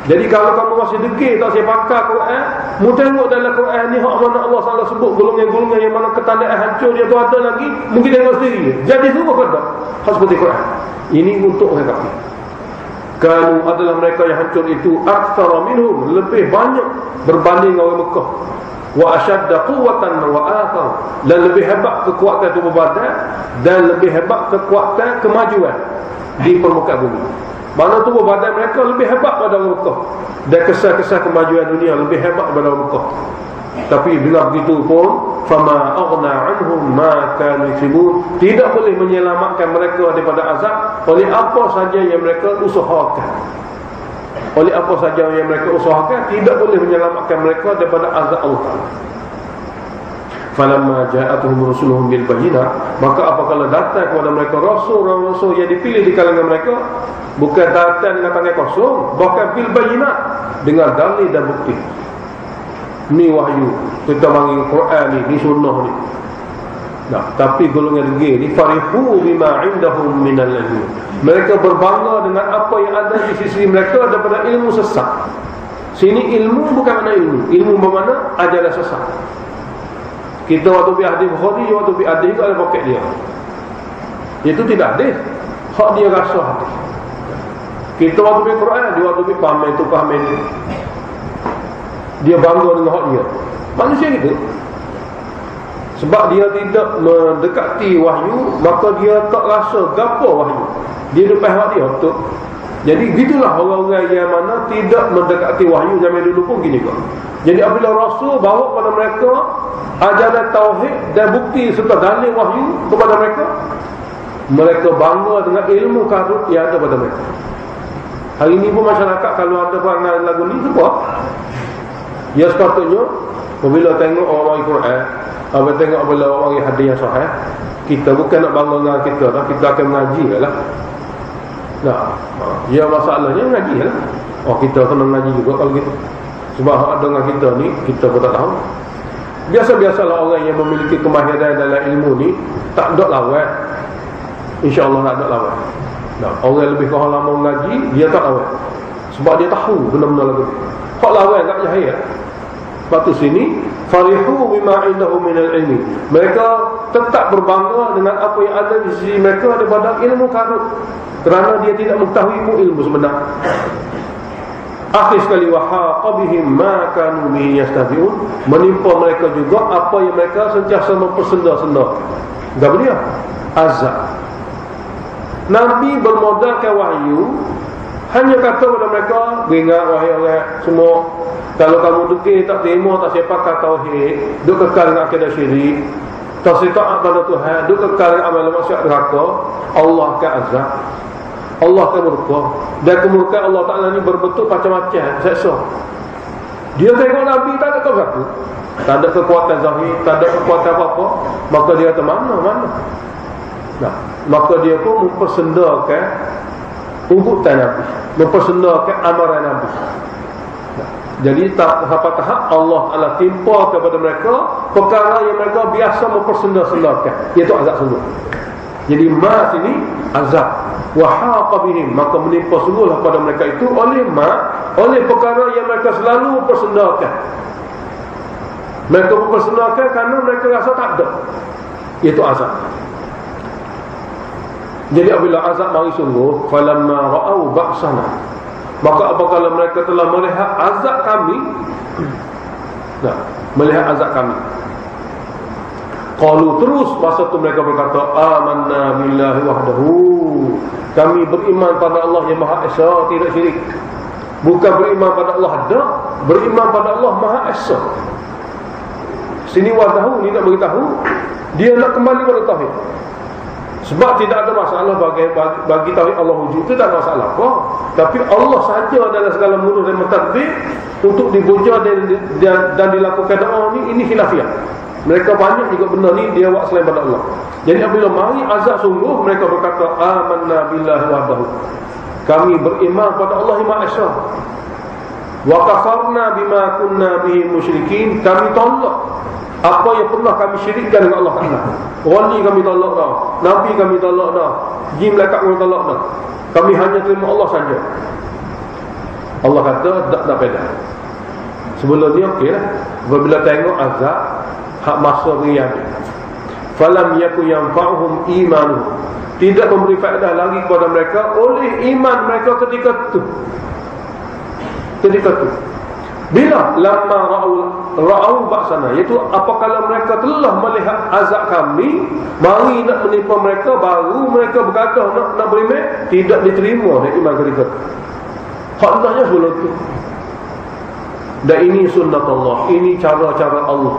Jadi kalau kamu masih degil tak saya pakar Quran, mu tengok dalam Quran ni hak mana Allah Taala sebut golongan-golongan yang mana ketandaan hancur dia tu ada lagi, mungkin tengok sendiri. Jadi semua kata hak seperti Quran. Ini untuk orang kafir. Kalau adalah mereka yang hancur itu aktsara minhum, lebih banyak berbanding orang Mekah. Wa ashadda quwwatan wa athar, dan lebih hebat kekuatan tubuh badan dan lebih hebat kekuatan kemajuan di permukaan bumi. Mana tubuh badan mereka lebih hebat pada orang Mekah, dan kesan-kesan kemajuan dunia lebih hebat pada orang Mekah. Tapi bila begitu pun fama aghna anhum ma kanu yaksibun, tidak boleh menyelamatkan mereka daripada azab oleh apa saja yang mereka usahakan. Oleh apa saja yang mereka usahakan tidak boleh menyelamatkan mereka daripada azab Allah. Falamma ja'atuhum rusuluhum bil bayyinat, maka apabila datang kepada mereka rasul-rasul yang dipilih di kalangan mereka, bukan datang dengan tangan kosong, bahkan bil bayyinat, dengan dalil dan bukti. Ni wahyu, kita panggil Quran ni sunnah ni. Nah, tapi golongan G ni farihu bima indahum minal ilmi. Mereka berbangga dengan apa yang ada di sisi mereka daripada ilmu sesat. Sini ilmu bukan makna ilmu. Ilmu bermakna ajaran sesat. Kita waktu bi hadis Bukhari, waktu bi hadis ada poket dia. Itu tidak hadis. Hak dia rasa hadis. Kita waktu bi Quran, dia waktu bi paham itu paham ini. Dia bangga dengan hak dia. Manusia gitu. Sebab dia tidak mendekati wahyu, maka dia tak rasa gapo wahyu. Dia lepas hak dia betul. Jadi gitulah orang-orang yang mana tidak mendekati wahyu zaman dulu pun gini kok. Jadi apabila Rasul bawa kepada mereka ajaran tauhid dan bukti serta dalil wahyu kepada mereka, mereka bangga dengan ilmu karut yang ada pada mereka. Hari ini pun masyarakat kalau ada perangai lagu ni sebab ya sepatutnya apabila tengok orang Quran, apabila tengok apabila orang hadis yang sahih, kita bukan nak bangga dengan kita dah, kita akan mengaji lah. Nah, ya masalahnya mengaji lah. Oh, kita kena mengaji juga kalau gitu. Sebab ada dengan kita ni, kita pun tak tahu. Biasa-biasalah orang yang memiliki kemahiran dalam ilmu ni tak ada lawan. InsyaAllah tak ada lawan. Nah, orang lebih kurang lama mengaji, dia tak lawan. Sebab dia tahu benda-benda lagu ni. Hak lawan tak jahil. Lepas tu sini farihu bima indahu minal ilmi. Mereka tetap berbangga dengan apa yang ada di sisi mereka daripada ilmu karut, kerana dia tidak mengetahui ilmu sebenar. Akhir sekali wahaqa bihim ma kanu bihi yastahzi'un. Menimpa mereka juga apa yang mereka sentiasa mempersenda-senda. Apa dia? Azab. Nabi bermodalkan wahyu, hanya kata kepada mereka, ingat wahai orang semua, kalau kamu dukir tak terima, tak siapakah tauhid, duk kekal dengan akidah syirik, tak sitaat pada Tuhan, duk kekal dengan amal maksiat neraka, Allah akan azab, Allah akan murka. Dan kemurkaan Allah Ta'ala ni berbentuk macam-macam seksa. Dia tengok Nabi tak ada apa-apa, tak ada kekuatan zahir, tak ada kekuatan apa-apa, maka dia kata mana. Nah, maka dia pun mempersendakan ugutan Nabi, mempersendakan amaran Nabi. Jadi tahap-tahap Allah Ta'ala timpa kepada mereka perkara yang mereka biasa mempersendakan, iaitu azab sungguh. Jadi ma sini azab wa haqa bihim, maka menimpa sungguhlah pada mereka itu oleh perkara yang mereka selalu mempersendakan. Mereka mempersendakan kerana mereka rasa tak ada, iaitu azab. Jadi apabila azab mari sungguh, falamma ra'au ba'sana, maka apabila mereka telah melihat azab kami, melihat azab kami, qalu, terus masa tu mereka berkata, amanna billahi wahdahu, kami beriman pada Allah yang Maha Esa, tidak syirik. Bukan beriman pada Allah ada, beriman pada Allah Maha Esa. Sini wahdahu ni nak beritahu dia nak kembali pada tauhid. Sebab tidak ada masalah bagi tauhid Allah wujud, itu tak ada masalah apa. Tapi Allah sahaja dalam segala muruh dan mentadbir untuk dipuja dan dilakukan doa ini khilafiyah. Mereka banyak juga benda ni dia buat selain pada Allah. Jadi apabila mari azab sungguh, mereka berkata amanna billahi wahdahu, kami beriman pada Allah yang Maha Esa, wa kafarna bima kunna bihi musyrikin, kami tolak apa yang pernah kami syirikkan dengan Allah Ta'ala. Wali kami tolak dah, Nabi kami tolak dah, jin malaikat kami tolak dah, kami hanya terima Allah saja. Allah kata tak beda. Sebelum ni okey lah. Bila tengok azab hak masa riad, falam yaku yanfa'uhum imanuhum, tidak memberi faedah lagi kepada mereka oleh iman mereka ketika itu. Bila lamma ra'au ba'sana, iaitu apabila mereka telah melihat azab kami mari nak menimpa mereka, baru mereka berkata nak beriman, tidak diterima dari iman ketika itu. Haknya sebelum itu. Dan ini sunnat Allah, ini cara-cara Allah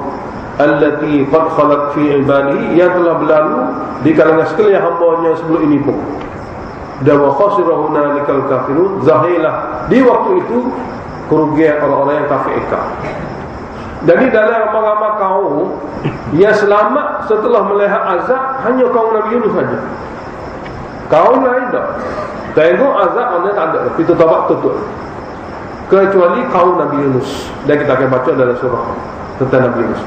allati qad khalat fi ibadihi, yang telah berlalu di kalangan sekalian hamba-Nya sebelum ini pun. Dan wa khasirahu nalikal kafirun, zahilah di waktu itu kerugian orang-orang yang kafir ikrar. Jadi dalam ramai-ramai kaum yang selamat setelah melihat azab hanya kaum Nabi Yunus saja. Kaum lain tak tengok azab, mana tak ada, itu taubat tutup, kecuali kaum Nabi Yunus. Dan kita akan baca dalam surah tentang Nabi Yunus.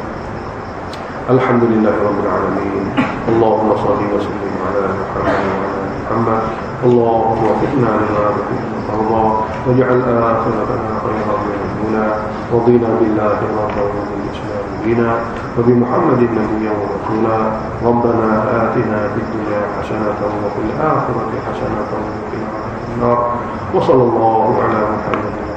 Alhamdulillahi rabbil alamin. Allahumma shalli wa sallim ala Muhammad wa ala ali Muhammad. Allahumma waffiqna lima tuhibbu Allah waj'al akhiratana khairan min al-ula wadina billahi rabban wa bil islam dina wa bi Muhammadin nabiyyan wa rasula. Rabbana atina fid dunya hasanatan wa fil akhirati hasanatan wa qina adhaban nar. Wa sallallahu ala Muhammadin